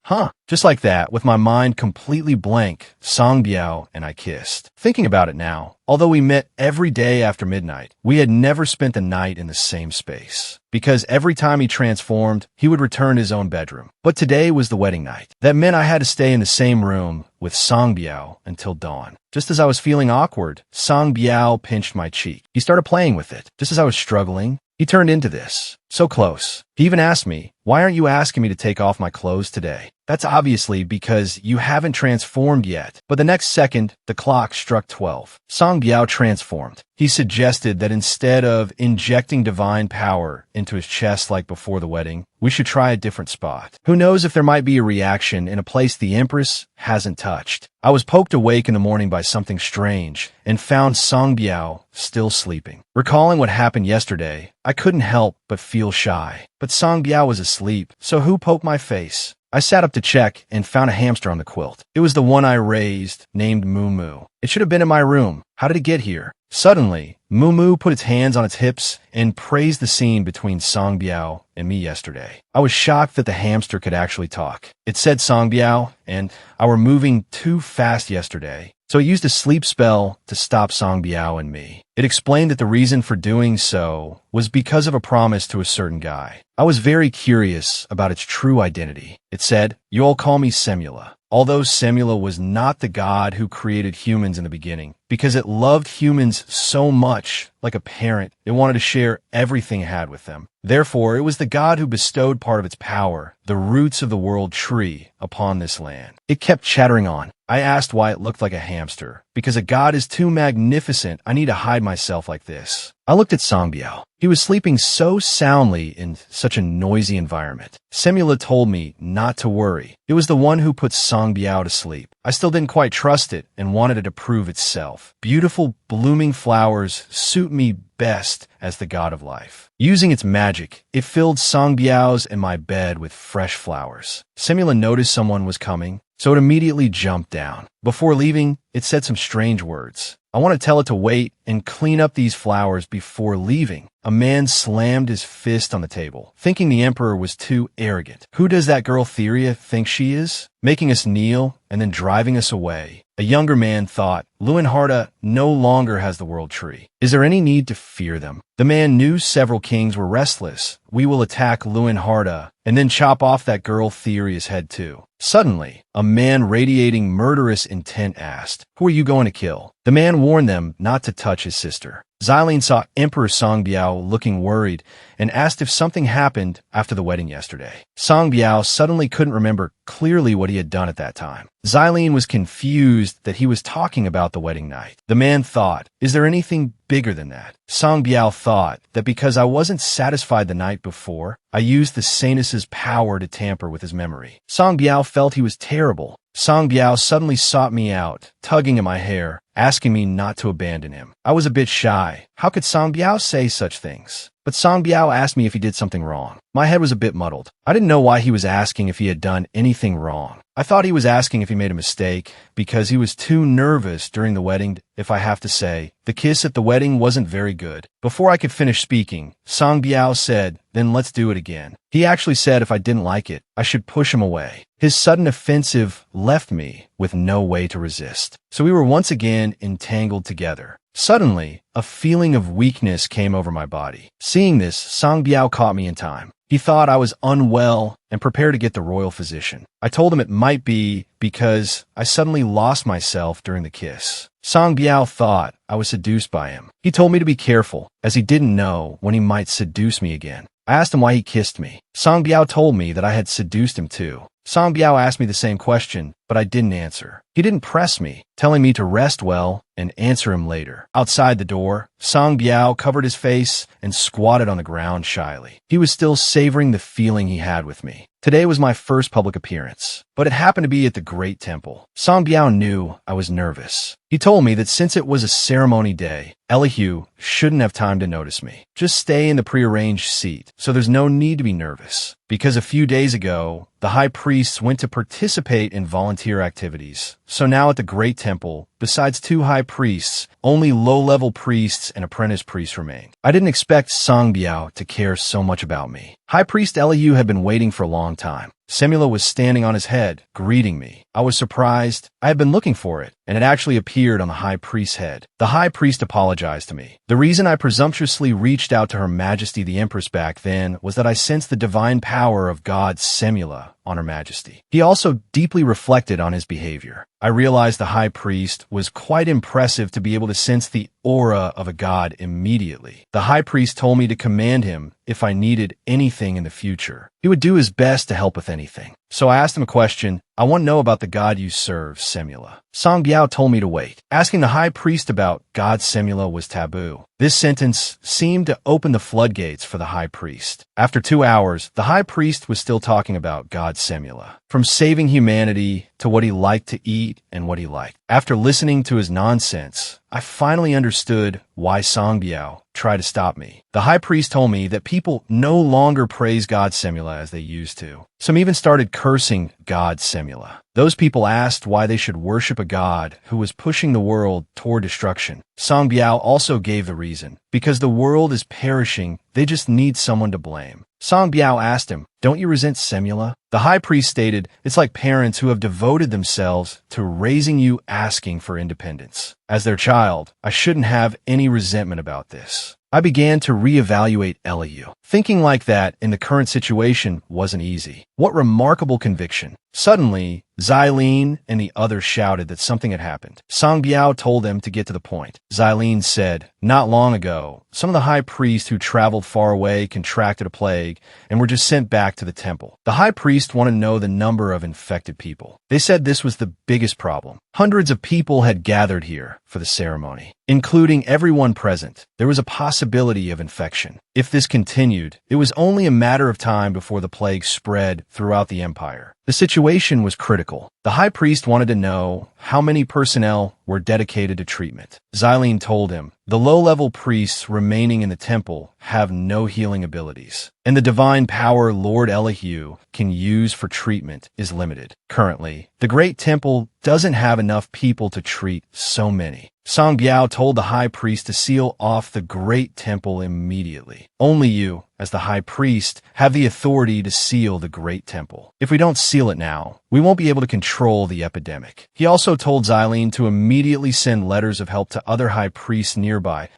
Just like that, with my mind completely blank, Song Biao and I kissed. Thinking about it now, although we met every day after midnight, we had never spent the night in the same space. Because every time he transformed, he would return to his own bedroom. But today was the wedding night. That meant I had to stay in the same room with Song Biao until dawn. Just as I was feeling awkward, Song Biao pinched my cheek. He started playing with it. Just as I was struggling, he turned into this. So close. He even asked me, why aren't you asking me to take off my clothes today? That's obviously because you haven't transformed yet. But the next second, the clock struck 12. Song Biao transformed. He suggested that instead of injecting divine power into his chest like before the wedding, we should try a different spot. Who knows if there might be a reaction in a place the Empress hasn't touched. I was poked awake in the morning by something strange and found Song Biao still sleeping. Recalling what happened yesterday, I couldn't help but feel shy. But Song Biao was asleep, so who poked my face? I sat up to check and found a hamster on the quilt. It was the one I raised, named Moo Moo. It should have been in my room. How did it get here? Suddenly, Moo Moo put its hands on its hips and praised the scene between Song Biao and me yesterday. I was shocked that the hamster could actually talk. It said Song Biao and I were moving too fast yesterday, so it used a sleep spell to stop Song Biao and me. It explained that the reason for doing so was because of a promise to a certain guy. I was very curious about its true identity. It said, "You all call me Semula." Although Semula was not the god who created humans in the beginning, because it loved humans so much, like a parent, it wanted to share everything it had with them. Therefore, it was the god who bestowed part of its power, the roots of the world tree, upon this land. It kept chattering on. I asked why it looked like a hamster. Because a god is too magnificent, I need to hide myself like this. I looked at Song Biao. He was sleeping so soundly in such a noisy environment. Semula told me not to worry. It was the one who put Song Biao to sleep. I still didn't quite trust it and wanted it to prove itself. Beautiful, blooming flowers suit me best as the god of life. Using its magic, it filled Song Biao's and my bed with fresh flowers. Semula noticed someone was coming, so it immediately jumped down. Before leaving, it said some strange words. I want to tell it to wait and clean up these flowers before leaving. A man slammed his fist on the table, thinking the emperor was too arrogant. Who does that girl Theria think she is? Making us kneel and then driving us away. A younger man thought, Luinharda no longer has the world tree. Is there any need to fear them? The man knew several kings were restless. We will attack Luinharda and then chop off that girl Theria's head too. Suddenly, a man radiating murderous intent asked, Who are you going to kill? The man warned them not to touch his sister. Xylene saw Emperor Songbiao looking worried and asked if something happened after the wedding yesterday. Songbiao suddenly couldn't remember clearly what he had done at that time. Xylene was confused that he was talking about the wedding night. The man thought, Is there anything bigger than that? Songbiao thought that because I wasn't satisfied the night before, I used the Sanus's power to tamper with his memory. Songbiao felt he was terrible. Songbiao suddenly sought me out, tugging at my hair, asking me not to abandon him. I was a bit shy. How could Songbiao say such things? But Songbiao asked me if he did something wrong. My head was a bit muddled. I didn't know why he was asking if he had done anything wrong. I thought he was asking if he made a mistake because he was too nervous during the wedding. If I have to say, the kiss at the wedding wasn't very good. Before I could finish speaking, Songbiao said, Then let's do it again. He actually said if I didn't like it, I should push him away. His sudden offensive left me with no way to resist. So we were once again entangled together. Suddenly, a feeling of weakness came over my body. Seeing this, Songbiao caught me in time. He thought I was unwell and prepared to get the royal physician. I told him it might be because I suddenly lost myself during the kiss. Songbiao thought I was seduced by him. He told me to be careful, as he didn't know when he might seduce me again. I asked him why he kissed me. Songbiao told me that I had seduced him too. Songbiao asked me the same question, but I didn't answer. He didn't press me, telling me to rest well and answer him later. Outside the door, Songbiao covered his face and squatted on the ground shyly. He was still savoring the feeling he had with me. Today was my first public appearance, but it happened to be at the Great Temple. Songbiao knew I was nervous. He told me that since it was a ceremony day, Elihu shouldn't have time to notice me. Just stay in the prearranged seat, so there's no need to be nervous. Because a few days ago, the high priests went to participate in volunteer activities. So now at the Great Temple, besides 2 high priests, only low-level priests and apprentice priests remained. I didn't expect Songbiao to care so much about me. High Priest Elihu had been waiting for a long time. Semula was standing on his head, greeting me. I was surprised. I had been looking for it, and it actually appeared on the high priest's head. The high priest apologized to me. The reason I presumptuously reached out to Her Majesty the Empress back then was that I sensed the divine power of God Semula on Her Majesty. He also deeply reflected on his behavior. I realized the high priest was quite impressive to be able to sense the aura of a god immediately. The high priest told me to command him if I needed anything in the future. He would do his best to help with anything. So I asked him a question. I want to know about the god you serve, Semula. Songbiao told me to wait. Asking the high priest about God Semula was taboo. This sentence seemed to open the floodgates for the high priest. After 2 hours, the high priest was still talking about God Semula, from saving humanity to what he liked to eat and what he liked. After listening to his nonsense, I finally understood why Songbiao tried to stop me. The high priest told me that people no longer praise God Semula as they used to. Some even started cursing God Semula. Those people asked why they should worship a god who was pushing the world toward destruction. Songbiao also gave the reason. Because the world is perishing, they just need someone to blame. Songbiao asked him, Don't you resent Semula? The high priest stated, It's like parents who have devoted themselves to raising you asking for independence. As their child, I shouldn't have any resentment about this. I began to reevaluate Elihu. Thinking like that in the current situation wasn't easy. What remarkable conviction. Suddenly, Xylene and the others shouted that something had happened. Songbiao told them to get to the point. Xylene said, Not long ago, some of the high priests who traveled far away contracted a plague and were just sent back to the temple. The high priest wanted to know the number of infected people. They said this was the biggest problem. Hundreds of people had gathered here for the ceremony, including everyone present. There was a possibility of infection. If this continued, it was only a matter of time before the plague spread throughout the empire. The situation was critical. The high priest wanted to know how many personnel were dedicated to treatment. Xylene told him, The low-level priests remaining in the temple have no healing abilities, and the divine power Lord Elihu can use for treatment is limited. Currently, the Great Temple doesn't have enough people to treat so many. Songbiao told the high priest to seal off the Great Temple immediately. Only you, as the high priest, have the authority to seal the Great Temple. If we don't seal it now, we won't be able to control the epidemic. He also told Xylene to immediately send letters of help to other high priests nearby,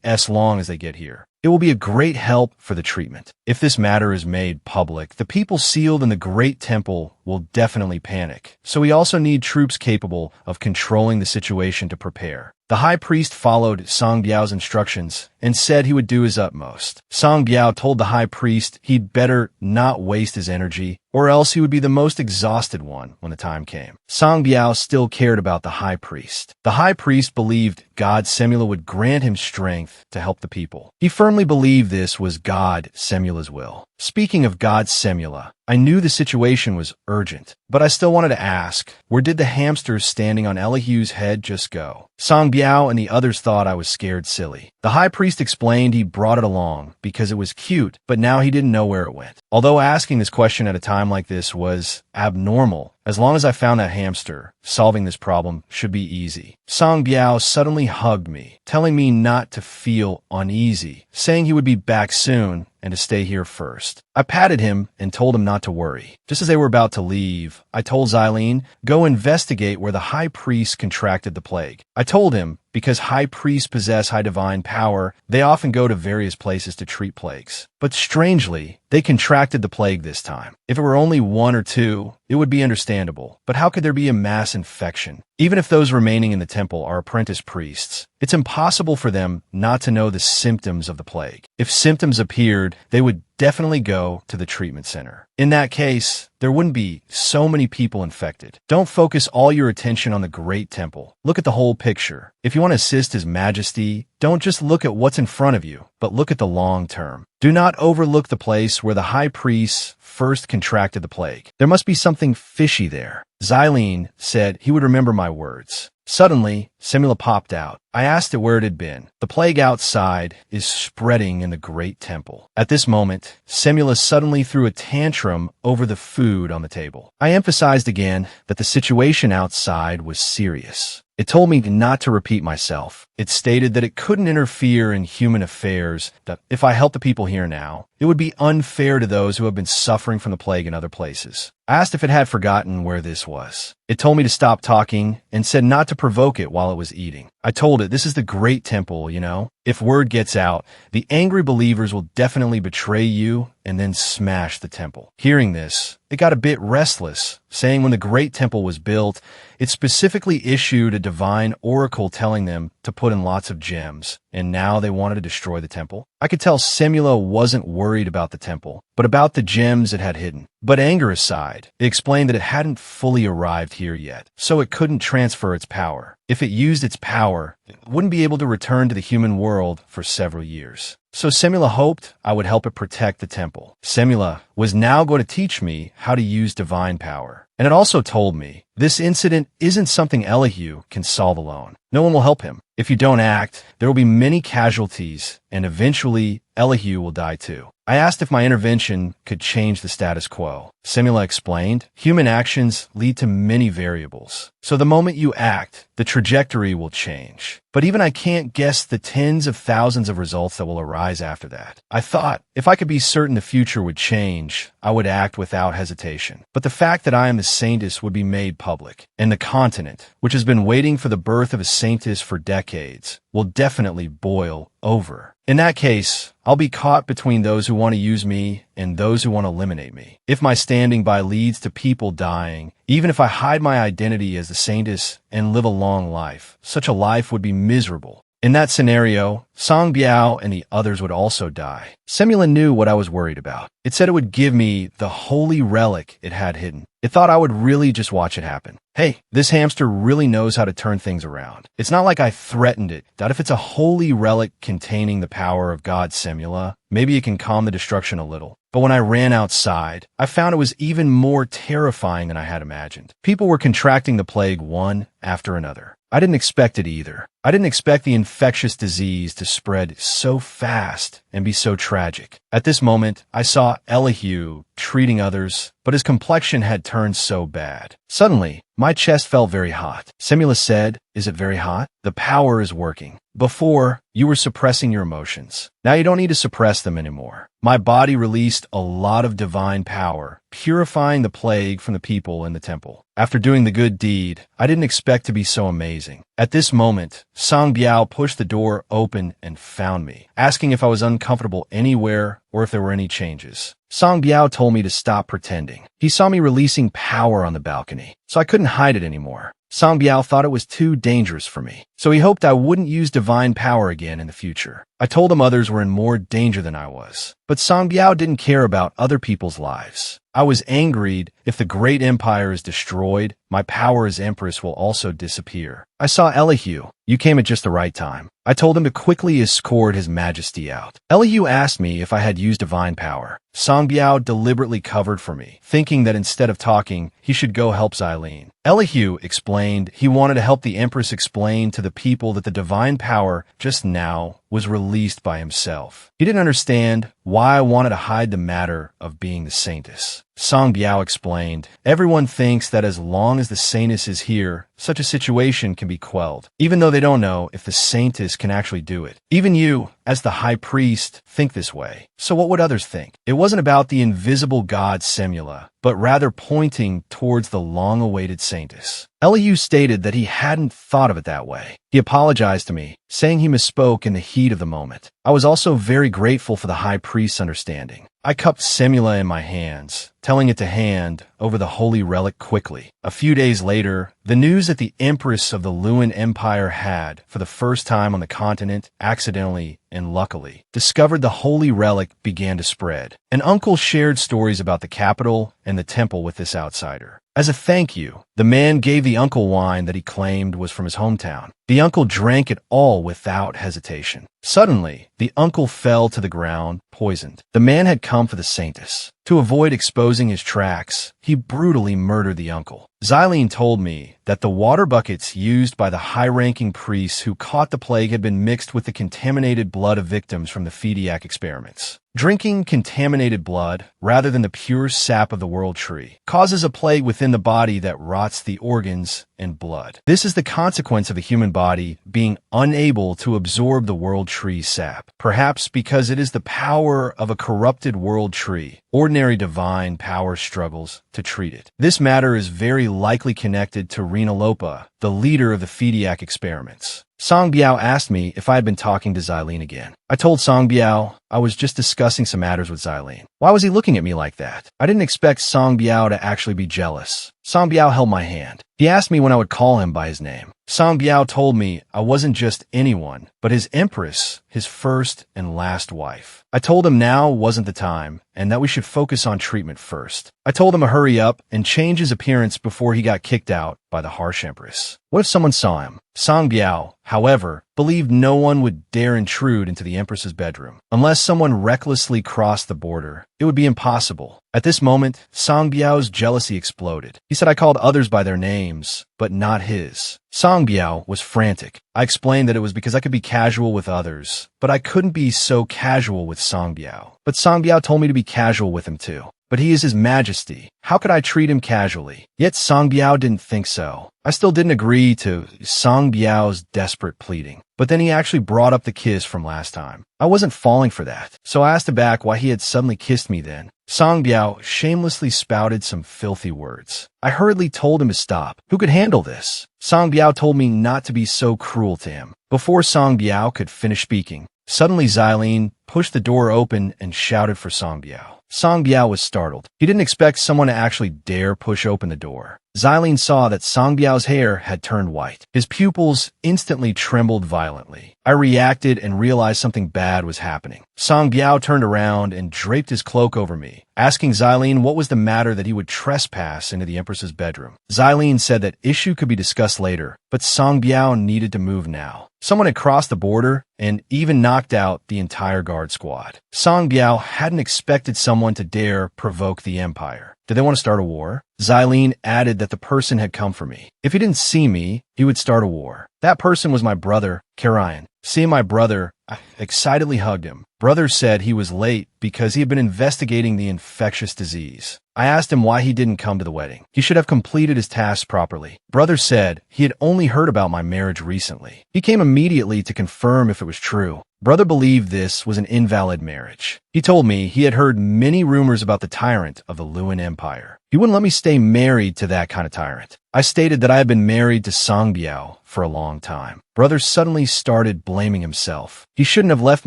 as long as they get here. It will be a great help for the treatment. If this matter is made public, the people sealed in the Great Temple will definitely panic. So we also need troops capable of controlling the situation to prepare. The high priest followed Song Biao's instructions and said he would do his utmost. Song Biao told the high priest he'd better not waste his energy, or else he would be the most exhausted one when the time came. Song Biao still cared about the high priest. The high priest believed God Semula would grant him strength to help the people. He firmly believed this was God Semula's will. Speaking of God Semula, I knew the situation was urgent, but I still wanted to ask, where did the hamsters standing on Elihu's head just go? Song Biao and the others thought I was scared silly. The high priest explained he brought it along because it was cute, but now he didn't know where it went. Although asking this question at a time like this was abnormal, as long as I found that hamster, solving this problem should be easy. Song Biao suddenly hugged me, telling me not to feel uneasy, saying he would be back soon and to stay here first. I patted him and told him not to worry. Just as they were about to leave, I told Xylene, go investigate where the high priest contracted the plague. I told him, because high priests possess high divine power, they often go to various places to treat plagues. But strangely, they contracted the plague this time. If it were only one or two, it would be understandable. But how could there be a mass infection? Even if those remaining in the temple are apprentice priests, it's impossible for them not to know the symptoms of the plague. If symptoms appeared, they would definitely go to the treatment center. In that case, there wouldn't be so many people infected. Don't focus all your attention on the Great Temple. Look at the whole picture. If you want to assist His Majesty, don't just look at what's in front of you, but look at the long term. Do not overlook the place where the high priests first contracted the plague. There must be something fishy there. Xylene said he would remember my words. Suddenly, Semula popped out. I asked it where it had been. The plague outside is spreading in the Great Temple. At this moment, Semula suddenly threw a tantrum over the food on the table. I emphasized again that the situation outside was serious. It told me not to repeat myself. It stated that it couldn't interfere in human affairs, that if I helped the people here now, it would be unfair to those who have been suffering from the plague in other places. I asked if it had forgotten where this was. It told me to stop talking and said not to provoke it while it was eating. I told it, this is the Great Temple, you know? If word gets out, the angry believers will definitely betray you and then smash the temple. Hearing this, it got a bit restless, saying when the Great Temple was built, it specifically issued a divine oracle telling them to put in lots of gems, and now they wanted to destroy the temple. I could tell Semula wasn't worried about the temple, but about the gems it had hidden. But anger aside, it explained that it hadn't fully arrived here yet, so it couldn't transfer its power. If it used its power, it wouldn't be able to return to the human world for several years. So Semula hoped I would help it protect the temple. Semula was now going to teach me how to use divine power. And it also told me, this incident isn't something Elihu can solve alone. No one will help him. If you don't act, there will be many casualties, and eventually Elihu will die too. I asked if my intervention could change the status quo. Semula explained, human actions lead to many variables. So the moment you act, the trajectory will change. But even I can't guess the tens of thousands of results that will arise after that. I thought, if I could be certain the future would change, I would act without hesitation. But the fact that I am the saintess would be made public, and the continent, which has been waiting for the birth of a saintess for decades, will definitely boil over. In that case, I'll be caught between those who want to use me and those who want to eliminate me. If my standing by leads to people dying, even if I hide my identity as the saintess and live a long life, such a life would be miserable. In that scenario, Song Biao and the others would also die. Semula knew what I was worried about. It said it would give me the holy relic it had hidden. It thought I would really just watch it happen. Hey, this hamster really knows how to turn things around. It's not like I threatened it, that if it's a holy relic containing the power of God Semula, maybe it can calm the destruction a little. But when I ran outside, I found it was even more terrifying than I had imagined. People were contracting the plague one after another. I didn't expect it either. I didn't expect the infectious disease to spread so fast and be so tragic. At this moment, I saw Elihu treating others, but his complexion had turned so bad. Suddenly, my chest felt very hot. Semula said, "Is it very hot? The power is working. Before, you were suppressing your emotions. Now you don't need to suppress them anymore." My body released a lot of divine power, purifying the plague from the people in the temple. After doing the good deed, I didn't expect to be so amazing. At this moment, Song Biao pushed the door open and found me, asking if I was uncomfortable anywhere or if there were any changes. Song Biao told me to stop pretending. He saw me releasing power on the balcony, so I couldn't hide it anymore. Song Biao thought it was too dangerous for me, so he hoped I wouldn't use divine power again in the future. I told him others were in more danger than I was, but Song Biao didn't care about other people's lives. I was angry. If the great empire is destroyed, my power as empress will also disappear. I saw Elihu. "You came at just the right time." I told him to quickly escort His Majesty out. Elihu asked me if I had used divine power. Song Biao deliberately covered for me, thinking that instead of talking, he should go help Xiaolin. Elihu explained he wanted to help the empress explain to the people that the divine power just now was released by himself. He didn't understand why I wanted to hide the matter of being the saintess. Song Biao explained, "Everyone thinks that as long as the saintess is here, such a situation can be quelled, even though they don't know if the saintess can actually do it. Even you, as the high priest, think this way. So what would others think?" It wasn't about the invisible god Semula, but rather pointing towards the long-awaited saintess. Elihu stated that he hadn't thought of it that way. He apologized to me, saying he misspoke in the heat of the moment. I was also very grateful for the high priest's understanding. I cupped Semula in my hands, telling it to hand over the holy relic quickly. A few days later, the news that the Empress of the Luan Empire had, for the first time on the continent, accidentally and luckily, discovered the holy relic began to spread. An uncle shared stories about the capital and the temple with this outsider. As a thank you, the man gave the uncle wine that he claimed was from his hometown. The uncle drank it all without hesitation. Suddenly, the uncle fell to the ground, poisoned. The man had come for the saintess. To avoid exposing his tracks, he brutally murdered the uncle. Xiaolin told me that the water buckets used by the high-ranking priests who caught the plague had been mixed with the contaminated blood of victims from the Fediac experiments. Drinking contaminated blood, rather than the pure sap of the world tree, causes a plague within the body that rots the organs and blood. This is the consequence of a human body being unable to absorb the world tree sap, perhaps because it is the power of a corrupted world tree. Ordinary divine power struggles to treat it. This matter is very likely connected to Rina Lopa, the leader of the Fediac experiments. Song Biao asked me if I had been talking to Xiaolin again. I told Song Biao I was just discussing some matters with Xiaolin. Why was he looking at me like that? I didn't expect Song Biao to actually be jealous. Song Biao held my hand. He asked me when I would call him by his name. Song Biao told me I wasn't just anyone, but his empress, his first and last wife. I told him now wasn't the time, and that we should focus on treatment first. I told him to hurry up and change his appearance before he got kicked out by the harsh empress. What if someone saw him? Song Biao, however, believed no one would dare intrude into the empress's bedroom. Unless someone recklessly crossed the border, it would be impossible. At this moment, Song Biao's jealousy exploded. He said I called others by their names, but not his. Song Biao was frantic. I explained that it was because I could be casual with others, but I couldn't be so casual with Song Biao. But Song Biao told me to be casual with him too. But he is His Majesty. How could I treat him casually? Yet Song Biao didn't think so. I still didn't agree to Song Biao's desperate pleading. But then he actually brought up the kiss from last time. I wasn't falling for that, so I asked him back why he had suddenly kissed me then. Song Biao shamelessly spouted some filthy words. I hurriedly told him to stop. Who could handle this? Song Biao told me not to be so cruel to him. Before Song Biao could finish speaking, suddenly Xiaolin pushed the door open and shouted for Song Biao. Song Biao was startled. He didn't expect someone to actually dare push open the door. Xiaolin saw that Song Biao's hair had turned white. His pupils instantly trembled violently. I reacted and realized something bad was happening. Song Biao turned around and draped his cloak over me, asking Xiaolin what was the matter that he would trespass into the Empress's bedroom. Xiaolin said that issue could be discussed later, but Song Biao needed to move now. Someone had crossed the border and even knocked out the entire guard squad. Song Biao hadn't expected someone to dare provoke the Empire. Did they want to start a war? Xiaolin added that the person had come for me. If he didn't see me, he would start a war. That person was my brother, Karayan. Seeing my brother, I excitedly hugged him. Brother said he was late because he had been investigating the infectious disease. I asked him why he didn't come to the wedding. He should have completed his tasks properly. Brother said he had only heard about my marriage recently. He came immediately to confirm if it was true. Brother believed this was an invalid marriage. He told me he had heard many rumors about the tyrant of the Lewin Empire. He wouldn't let me stay married to that kind of tyrant. I stated that I had been married to Song Biao for a long time. Brother suddenly started blaming himself. He shouldn't have left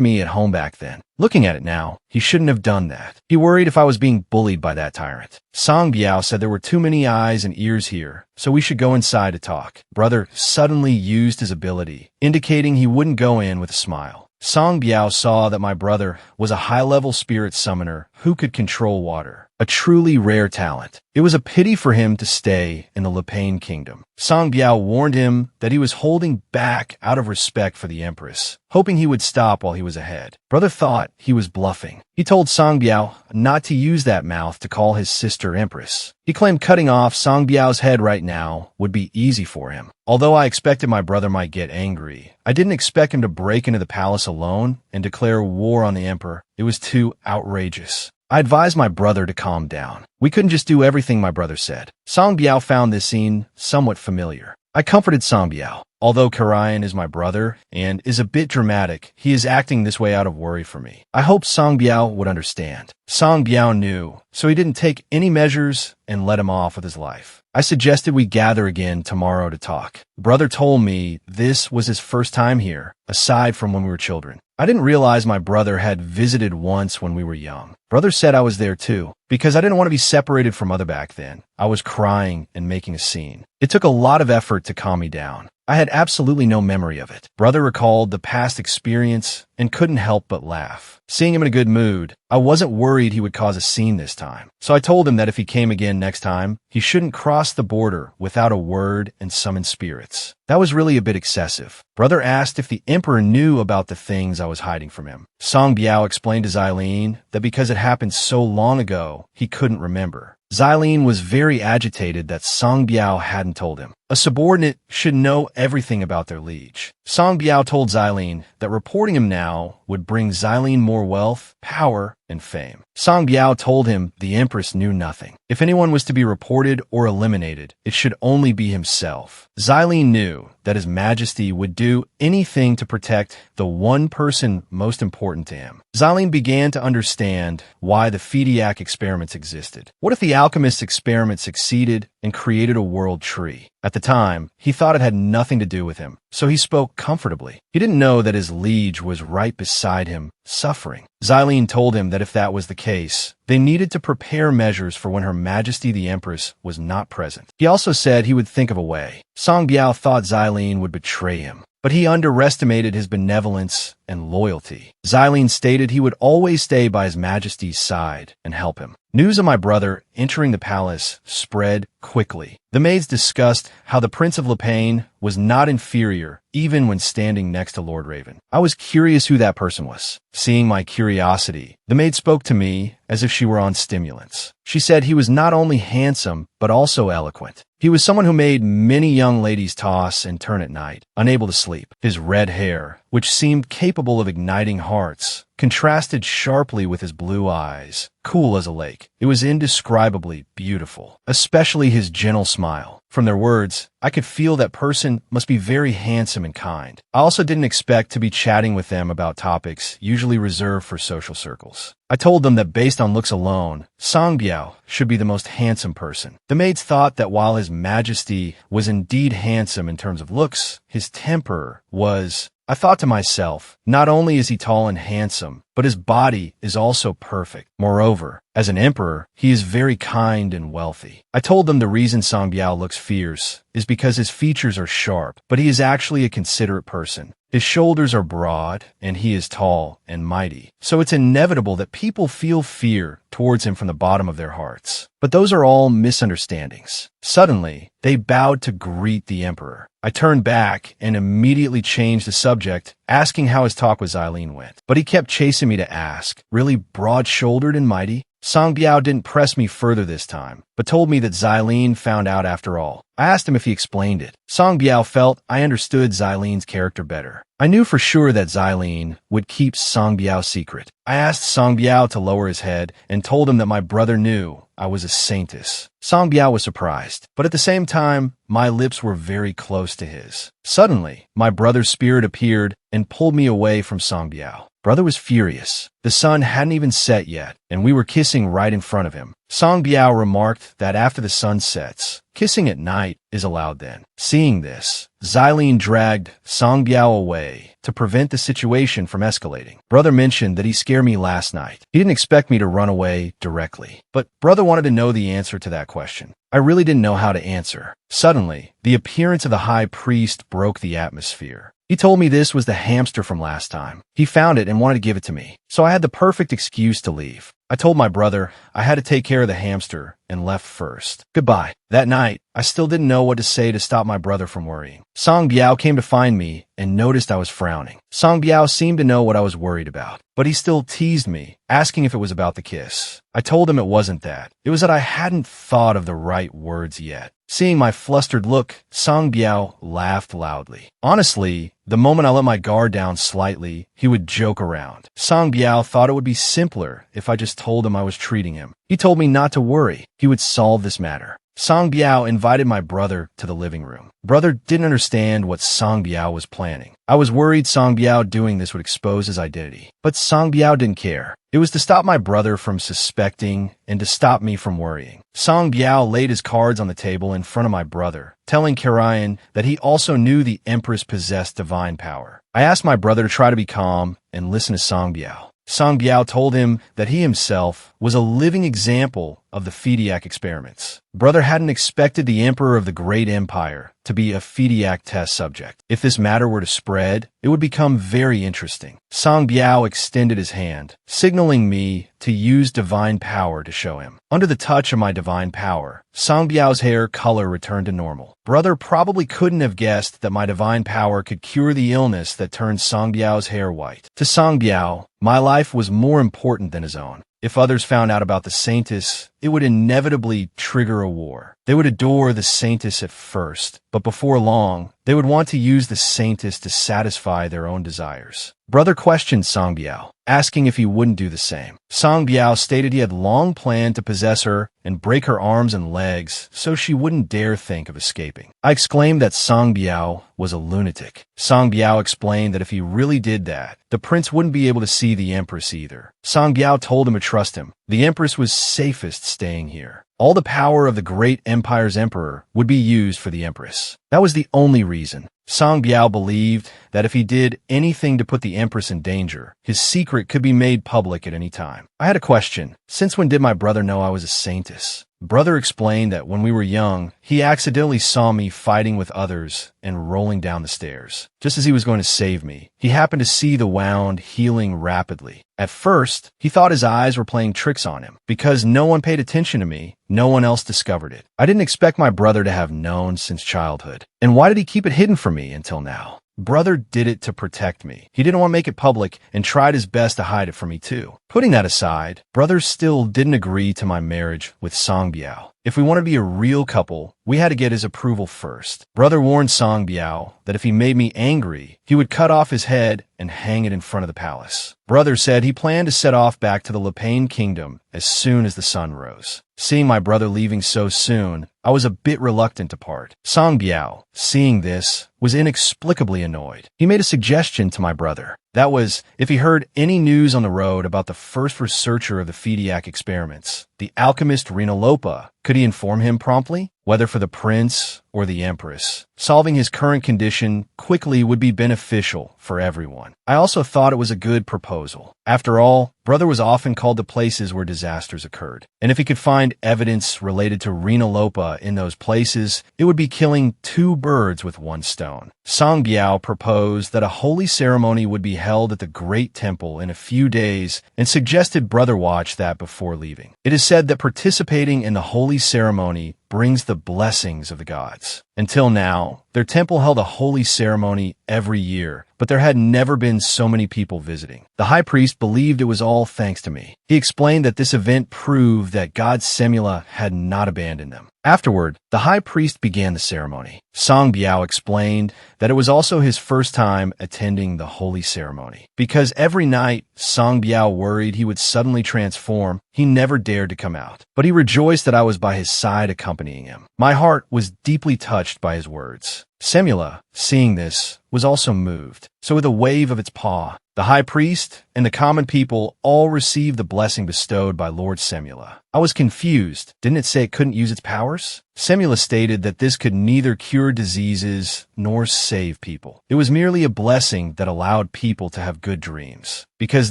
me at home back then. Looking at it now, he shouldn't have done that. He worried if I was being bullied by that tyrant. Song Biao said there were too many eyes and ears here, so we should go inside to talk. Brother suddenly used his ability, indicating he wouldn't go in with a smile. Song Biao saw that my brother was a high-level spirit summoner who could control water, a truly rare talent. It was a pity for him to stay in the Lipain kingdom. Song Biao warned him that he was holding back out of respect for the empress, hoping he would stop while he was ahead. Brother thought he was bluffing. He told Song Biao not to use that mouth to call his sister empress. He claimed cutting off Song Biao's head right now would be easy for him. Although I expected my brother might get angry, I didn't expect him to break into the palace alone and declare war on the emperor. It was too outrageous. I advised my brother to calm down. We couldn't just do everything my brother said. Song Biao found this scene somewhat familiar. I comforted Song Biao. Although Karayan is my brother and is a bit dramatic, he is acting this way out of worry for me. I hoped Song Biao would understand. Song Biao knew, so he didn't take any measures and let him off with his life. I suggested we gather again tomorrow to talk. Brother told me this was his first time here, aside from when we were children. I didn't realize my brother had visited once when we were young. Brother said I was there too, because I didn't want to be separated from mother back then. I was crying and making a scene. It took a lot of effort to calm me down. I had absolutely no memory of it. Brother recalled the past experience and couldn't help but laugh. Seeing him in a good mood, I wasn't worried he would cause a scene this time. So I told him that if he came again next time, he shouldn't cross the border without a word and summon spirits. That was really a bit excessive. Brother asked if the emperor knew about the things I was hiding from him. Song Biao explained to Xylene that because it happened so long ago, he couldn't remember. Xylene was very agitated that Song Biao hadn't told him. A subordinate should know everything about their liege. Song Biao told Xylene that reporting him now would bring Xylene more wealth, power, and fame. Song Biao told him the empress knew nothing. If anyone was to be reported or eliminated, it should only be himself. Xylene knew that His Majesty would do anything to protect the one person most important to him. Xylene began to understand why the Fediac experiments existed. What if the alchemist's experiment succeeded and created a world tree? At the time, he thought it had nothing to do with him, so he spoke comfortably. He didn't know that his liege was right beside him, suffering. Xylene told him that if that was the case, they needed to prepare measures for when Her Majesty the Empress was not present. He also said he would think of a way. Song Biao thought Xylene would betray him, but he underestimated his benevolence and loyalty. Xylene stated he would always stay by His Majesty's side and help him. News of my brother entering the palace spread quickly. The maids discussed how the Prince of Lipain was not inferior even when standing next to Lord Raven. I was curious who that person was. Seeing my curiosity, the maid spoke to me as if she were on stimulants. She said he was not only handsome, but also eloquent. He was someone who made many young ladies toss and turn at night, unable to sleep. His red hair, which seemed capable of igniting hearts, contrasted sharply with his blue eyes, cool as a lake. It was indescribably beautiful, especially his gentle smile. From their words, I could feel that person must be very handsome and kind. I also didn't expect to be chatting with them about topics usually reserved for social circles. I told them that based on looks alone, Song Biao should be the most handsome person. The maids thought that while His Majesty was indeed handsome in terms of looks, his temper was... I thought to myself, not only is he tall and handsome, but his body is also perfect. Moreover, as an emperor, he is very kind and wealthy. I told them the reason Song Biao looks fierce is because his features are sharp, but he is actually a considerate person. His shoulders are broad, and he is tall and mighty. So it's inevitable that people feel fear towards him from the bottom of their hearts. But those are all misunderstandings. Suddenly, they bowed to greet the emperor. I turned back and immediately changed the subject, asking how his talk with Xylene went. But he kept chasing me to ask, really broad-shouldered and mighty? Song Biao didn't press me further this time, but told me that Xylene found out after all. I asked him if he explained it. Song Biao felt I understood Xylene's character better. I knew for sure that Xylene would keep Song Biao's secret. I asked Song Biao to lower his head and told him that my brother knew I was a saintess. Song Biao was surprised, but at the same time, my lips were very close to his. Suddenly, my brother's spirit appeared and pulled me away from Song Biao. Brother was furious. The sun hadn't even set yet, and we were kissing right in front of him. Song Biao remarked that after the sun sets, kissing at night is allowed then. Seeing this, Xylene dragged Song Biao away to prevent the situation from escalating. Brother mentioned that he scared me last night. He didn't expect me to run away directly, but brother wanted to know the answer to that question. I really didn't know how to answer. Suddenly, the appearance of the high priest broke the atmosphere. He told me this was the hamster from last time. He found it and wanted to give it to me, so I had the perfect excuse to leave. I told my brother I had to take care of the hamster and left first. Goodbye. That night, I still didn't know what to say to stop my brother from worrying. Song Biao came to find me and noticed I was frowning. Song Biao seemed to know what I was worried about, but he still teased me, asking if it was about the kiss. I told him it wasn't that. It was that I hadn't thought of the right words yet. Seeing my flustered look, Song Biao laughed loudly. Honestly, the moment I let my guard down slightly, he would joke around. Song Biao thought it would be simpler if I just told him I was treating him. He told me not to worry. He would solve this matter. Song Biao invited my brother to the living room. Brother didn't understand what Song Biao was planning. I was worried Song Biao doing this would expose his identity. But Song Biao didn't care. It was to stop my brother from suspecting and to stop me from worrying. Song Biao laid his cards on the table in front of my brother, telling Karayan that he also knew the Empress possessed divine power. I asked my brother to try to be calm and listen to Song Biao. Song Biao told him that he himself was a living example of the Fediac experiments. Brother hadn't expected the Emperor of the Great Empire to be a Fediac test subject. If this matter were to spread, it would become very interesting. Song Biao extended his hand, signaling me to use divine power to show him. Under the touch of my divine power, Song Biao's hair color returned to normal. Brother probably couldn't have guessed that my divine power could cure the illness that turned Song Biao's hair white. To Song Biao, my life was more important than his own. If others found out about the Saintess, it would inevitably trigger a war. They would adore the Saintess at first, but before long, they would want to use the Saintess to satisfy their own desires. Brother questioned Song Biao, asking if he wouldn't do the same. Song Biao stated he had long planned to possess her and break her arms and legs so she wouldn't dare think of escaping. I exclaimed that Song Biao was a lunatic. Song Biao explained that if he really did that, the prince wouldn't be able to see the Empress either. Song Biao told him to trust him. The Empress was safest staying here. All the power of the great empire's emperor would be used for the Empress. That was the only reason. Song Biao believed that if he did anything to put the Empress in danger, his secret could be made public at any time. I had a question. Since when did my brother know I was a Saintess? Brother explained that when we were young, he accidentally saw me fighting with others and rolling down the stairs. Just as he was going to save me, he happened to see the wound healing rapidly. At first, he thought his eyes were playing tricks on him. Because no one paid attention to me, no one else discovered it. I didn't expect my brother to have known since childhood. And why did he keep it hidden from me until now? Brother did it to protect me. He didn't want to make it public and tried his best to hide it from me too. Putting that aside, brother still didn't agree to my marriage with Song Biao. If we wanted to be a real couple, we had to get his approval first. Brother warned Song Biao that if he made me angry, he would cut off his head and hang it in front of the palace. Brother said he planned to set off back to the Lepain kingdom as soon as the sun rose. Seeing my brother leaving so soon, I was a bit reluctant to part. Song Biao, seeing this, was inexplicably annoyed. He made a suggestion to my brother. That was, if he heard any news on the road about the first researcher of the Fediac experiments, the alchemist Rinalopa, could he inform him promptly? Whether for the prince or the empress, solving his current condition quickly would be beneficial for everyone. I also thought it was a good proposal. After all, brother was often called to places where disasters occurred. And if he could find evidence related to Rinalopa in those places, it would be killing two birds with one stone. Song Biao proposed that a holy ceremony would be held at the Great Temple in a few days and suggested brother watch that before leaving. It is said that participating in the holy ceremony brings the blessings of the gods. Until now, their temple held a holy ceremony every year, but there had never been so many people visiting. The high priest believed it was all thanks to me. He explained that this event proved that God Semula had not abandoned them. Afterward, the high priest began the ceremony. Song Biao explained that it was also his first time attending the holy ceremony. Because every night, Song Biao worried he would suddenly transform, he never dared to come out. But he rejoiced that I was by his side accompanying him. My heart was deeply touched by his words. Semula, seeing this, was also moved. So with a wave of its paw, the high priest and the common people all received the blessing bestowed by Lord Semula. I was confused. Didn't it say it couldn't use its powers? Semula stated that this could neither cure diseases nor save people. It was merely a blessing that allowed people to have good dreams. Because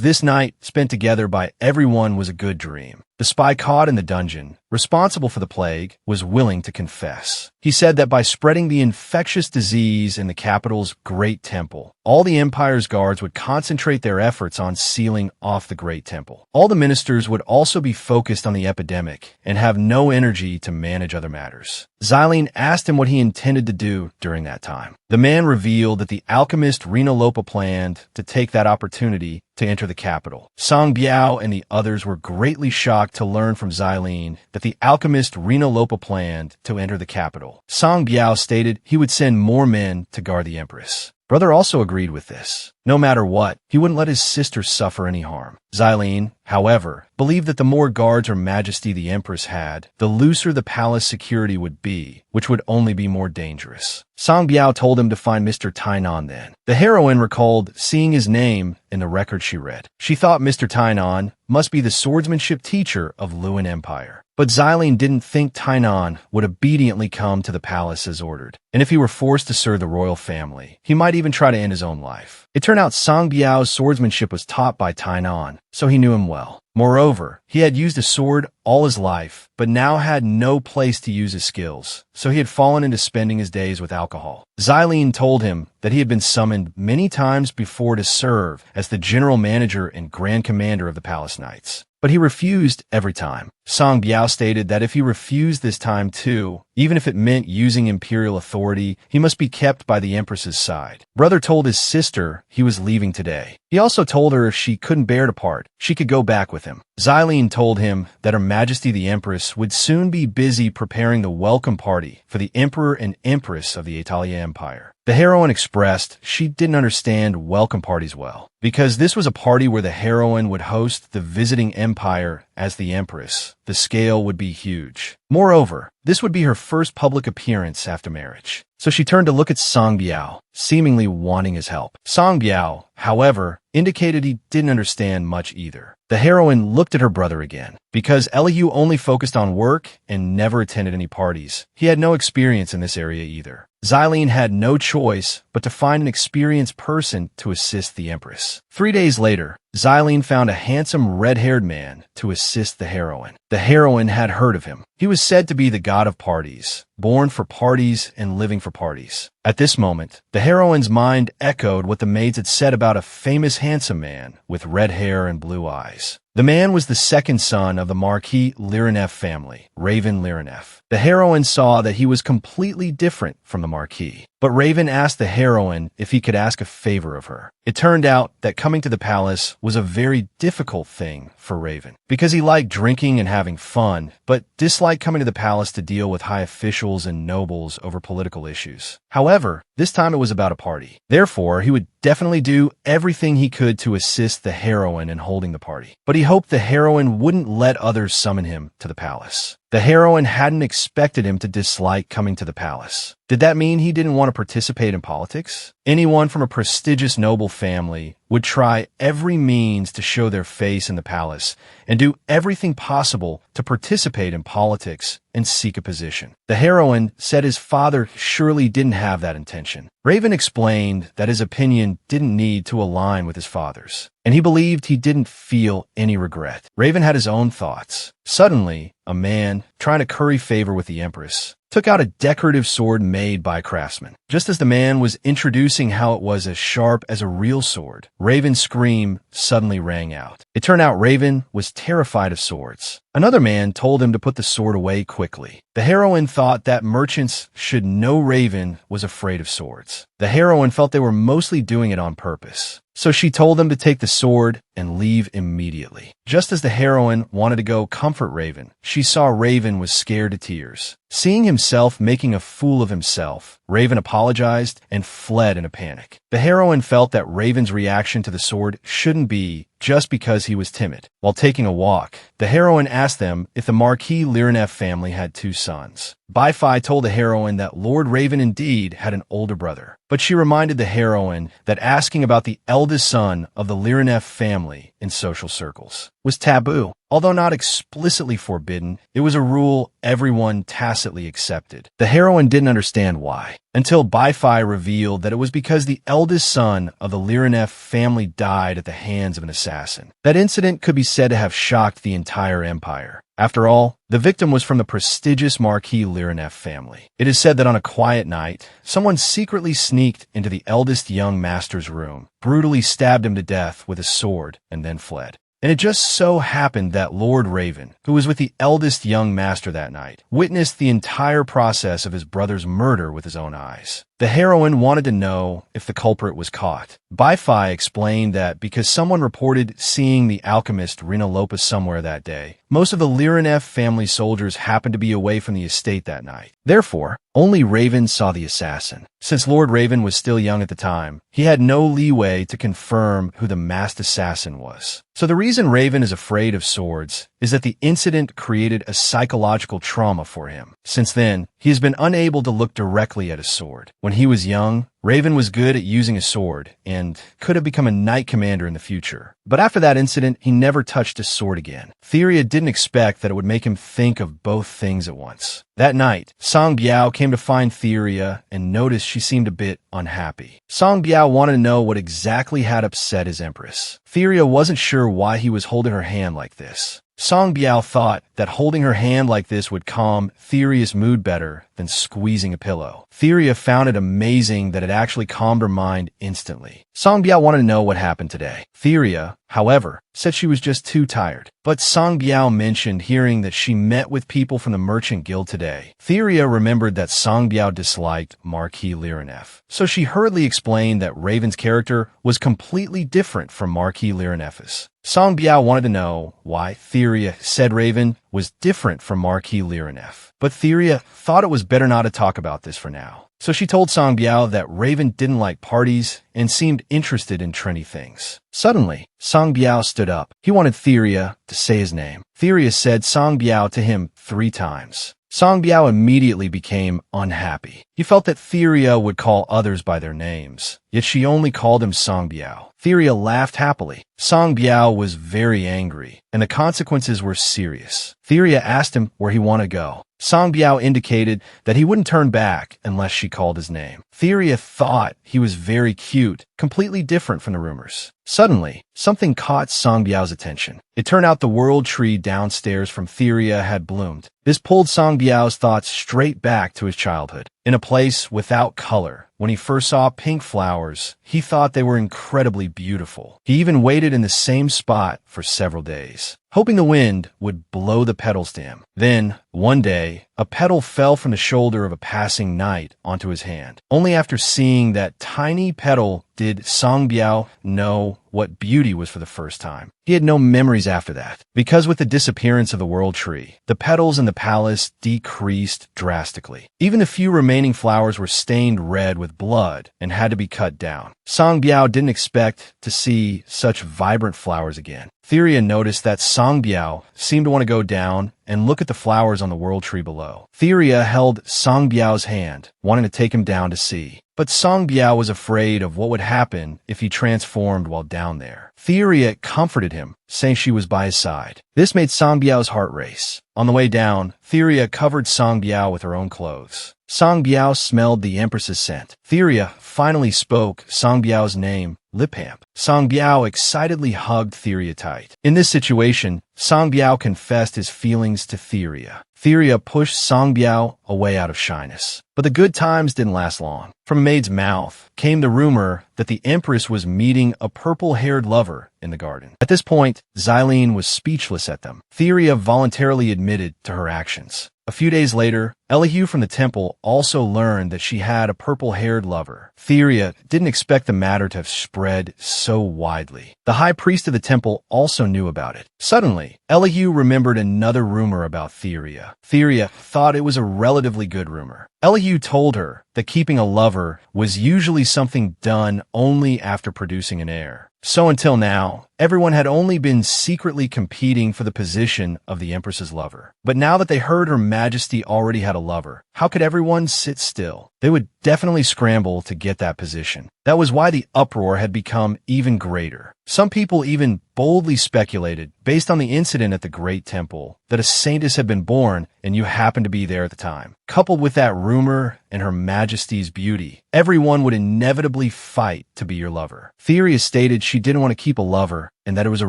this night spent together by everyone was a good dream. The spy caught in the dungeon, responsible for the plague, was willing to confess. He said that by spreading the infectious disease in the capital's great temple, all the empire's guards would concentrate their efforts on sealing off the great temple. All the ministers would also be focused on the epidemic and have no energy to manage other matters. Xylene asked him what he intended to do during that time. The man revealed that the alchemist Reno Lopa planned to take that opportunity to enter the capital. Song Biao and the others were greatly shocked to learn from Xylene that the alchemist Reno Lopa planned to enter the capital. Song Biao stated he would send more men to guard the empress. Brother also agreed with this. No matter what, he wouldn't let his sister suffer any harm. Xylene, however, believed that the more guards Her Majesty the Empress had, the looser the palace security would be, which would only be more dangerous. Song Biao told him to find Mr. Tainan then. The heroine recalled seeing his name in the record she read. She thought Mr. Tainan must be the swordsmanship teacher of Luan Empire. But Xylene didn't think Tainan would obediently come to the palace as ordered. And if he were forced to serve the royal family, he might even try to end his own life. It turned out Song Biao's swordsmanship was taught by Tainan, so he knew him well. Moreover, he had used a sword all his life, but now had no place to use his skills, so he had fallen into spending his days with alcohol. Xylene told him that he had been summoned many times before to serve as the general manager and grand commander of the Palace Knights. But he refused every time. Song Biao stated that if he refused this time too, even if it meant using imperial authority, he must be kept by the Empress's side. Brother told his sister he was leaving today. He also told her if she couldn't bear to part, she could go back with him. Xylene told him that Her Majesty the Empress would soon be busy preparing the welcome party for the Emperor and Empress of the Italia Empire. The heroine expressed she didn't understand welcome parties well, because this was a party where the heroine would host the visiting empire as the Empress. The scale would be huge. Moreover, this would be her first public appearance after marriage. So she turned to look at Song Biao, seemingly wanting his help. Song Biao, however, indicated he didn't understand much either. The heroine looked at her brother again. Because Elihu only focused on work and never attended any parties, he had no experience in this area either. Xylene had no choice but to find an experienced person to assist the Empress. 3 days later, Xylene found a handsome red-haired man to assist the heroine. The heroine had heard of him. He was said to be the god of parties, born for parties and living for parties. At this moment, the heroine's mind echoed what the maids had said about a famous handsome man with red hair and blue eyes. The man was the second son of the Marquis Lirinef family, Raven Lirinef. The heroine saw that he was completely different from the Marquis, but Raven asked the heroine if he could ask a favor of her. It turned out that coming to the palace was a very difficult thing for Raven, because he liked drinking and having fun, but disliked coming to the palace to deal with high officials and nobles over political issues. However, this time it was about a party. Therefore, he would definitely do everything he could to assist the heroine in holding the party. But he hoped the heroine wouldn't let others summon him to the palace. The heroine hadn't expected him to dislike coming to the palace. Did that mean he didn't want to participate in politics? Anyone from a prestigious noble family would try every means to show their face in the palace and do everything possible to participate in politics and seek a position. The heroine said his father surely didn't have that intention. Raven explained that his opinion didn't need to align with his father's, and he believed he didn't feel any regret. Raven had his own thoughts. Suddenly, a man, trying to curry favor with the Empress, took out a decorative sword made by a craftsman. Just as the man was introducing how it was as sharp as a real sword, Raven's scream suddenly rang out. It turned out Raven was terrified of swords. Another man told him to put the sword away quickly. The heroine thought that merchants should know Raven was afraid of swords. The heroine felt they were mostly doing it on purpose. So she told them to take the sword and leave immediately. Just as the heroine wanted to go comfort Raven, she saw Raven was scared to tears. Seeing himself making a fool of himself, Raven apologized and fled in a panic. The heroine felt that Raven's reaction to the sword shouldn't be just because he was timid. While taking a walk, the heroine asked them if the Marquis Lyranef family had two sons. Bi-Fi told the heroine that Lord Raven indeed had an older brother, but she reminded the heroine that asking about the eldest son of the Lyranef family in social circles was taboo. Although not explicitly forbidden, it was a rule everyone tacitly accepted. The heroine didn't understand why, until Bi-Fi revealed that it was because the eldest son of the Lyranef family died at the hands of an assassin. That incident could be said to have shocked the entire empire. After all, the victim was from the prestigious Marquis Lyranef family. It is said that on a quiet night, someone secretly sneaked into the eldest young master's room, brutally stabbed him to death with a sword, and then fled. And it just so happened that Lord Raven, who was with the eldest young master that night, witnessed the entire process of his brother's murder with his own eyes. The heroine wanted to know if the culprit was caught. Bi-Fi explained that because someone reported seeing the alchemist Rena Lopez somewhere that day, most of the Lyranef family soldiers happened to be away from the estate that night. Therefore, only Raven saw the assassin. Since Lord Raven was still young at the time, he had no leeway to confirm who the masked assassin was. So the reason Raven is afraid of swords is that the incident created a psychological trauma for him. Since then, he has been unable to look directly at a sword. When he was young, Raven was good at using a sword and could have become a knight commander in the future. But after that incident, he never touched a sword again. Theria didn't expect that it would make him think of both things at once. That night, Song Biao came to find Theria and noticed she seemed a bit unhappy. Song Biao wanted to know what exactly had upset his empress. Theria wasn't sure why he was holding her hand like this. Song Biao thought that holding her hand like this would calm Theria's mood better than squeezing a pillow. Theria found it amazing that it actually calmed her mind instantly. Song Biao wanted to know what happened today. Theria, however, said she was just too tired. But Song Biao mentioned hearing that she met with people from the Merchant Guild today. Theria remembered that Song Biao disliked Marquis Lyranef, so she hurriedly explained that Raven's character was completely different from Marquis Lyranef's. Song Biao wanted to know why Theria said Raven was different from Marquis Lyranef, but Theria thought it was better not to talk about this for now. So she told Song Biao that Raven didn't like parties and seemed interested in trendy things. Suddenly, Song Biao stood up. He wanted Theria to say his name. Theria said Song Biao to him 3 times. Song Biao immediately became unhappy. He felt that Theria would call others by their names, yet she only called him Song Biao. Theria laughed happily. Song Biao was very angry, and the consequences were serious. Theria asked him where he wanted to go. Song Biao indicated that he wouldn't turn back unless she called his name. Theria thought he was very cute, completely different from the rumors. Suddenly, something caught Song Biao's attention. It turned out the world tree downstairs from Theria had bloomed. This pulled Song Biao's thoughts straight back to his childhood. In a place without color, when he first saw pink flowers, he thought they were incredibly beautiful. He even waited in the same spot for several days, hoping the wind would blow the petals to him. Then, one day, a petal fell from the shoulder of a passing knight onto his hand. Only after seeing that tiny petal did Song Biao know what beauty was for the first time. He had no memories after that, because with the disappearance of the world tree, the petals in the palace decreased drastically. Even the few remaining flowers were stained red with blood and had to be cut down. Song Biao didn't expect to see such vibrant flowers again. Theria noticed that Song Biao seemed to want to go down and look at the flowers on the world tree below. Theria held Song Biao's hand, wanting to take him down to see. But Song Biao was afraid of what would happen if he transformed while down there. Theria comforted him, saying she was by his side. This made Song Biao's heart race. On the way down, Theria covered Song Biao with her own clothes. Song Biao smelled the Empress's scent. Theria finally spoke Song Biao's name, lip pamp. Song Biao excitedly hugged Theria tight. In this situation, Song Biao confessed his feelings to Theria. Theria pushed Song Biao away out of shyness. But the good times didn't last long. From a maid's mouth came the rumor that the Empress was meeting a purple-haired lover in the garden. At this point, Xylene was speechless at them. Theria voluntarily admitted to her actions. A few days later, Elihu from the temple also learned that she had a purple-haired lover. Theria didn't expect the matter to have spread so widely. The high priest of the temple also knew about it. Suddenly, Elihu remembered another rumor about Theria. Theria thought it was a relatively good rumor. Elihu told her that keeping a lover was usually something done only after producing an heir. So until now, everyone had only been secretly competing for the position of the Empress's lover. But now that they heard Her Majesty already had a lover, how could everyone sit still? They would definitely scramble to get that position. That was why the uproar had become even greater. Some people even boldly speculated, based on the incident at the Great Temple, that a saintess had been born and you happened to be there at the time. Coupled with that rumor and Her Majesty's beauty, everyone would inevitably fight to be your lover. Theria stated she didn't want to keep a lover and that it was a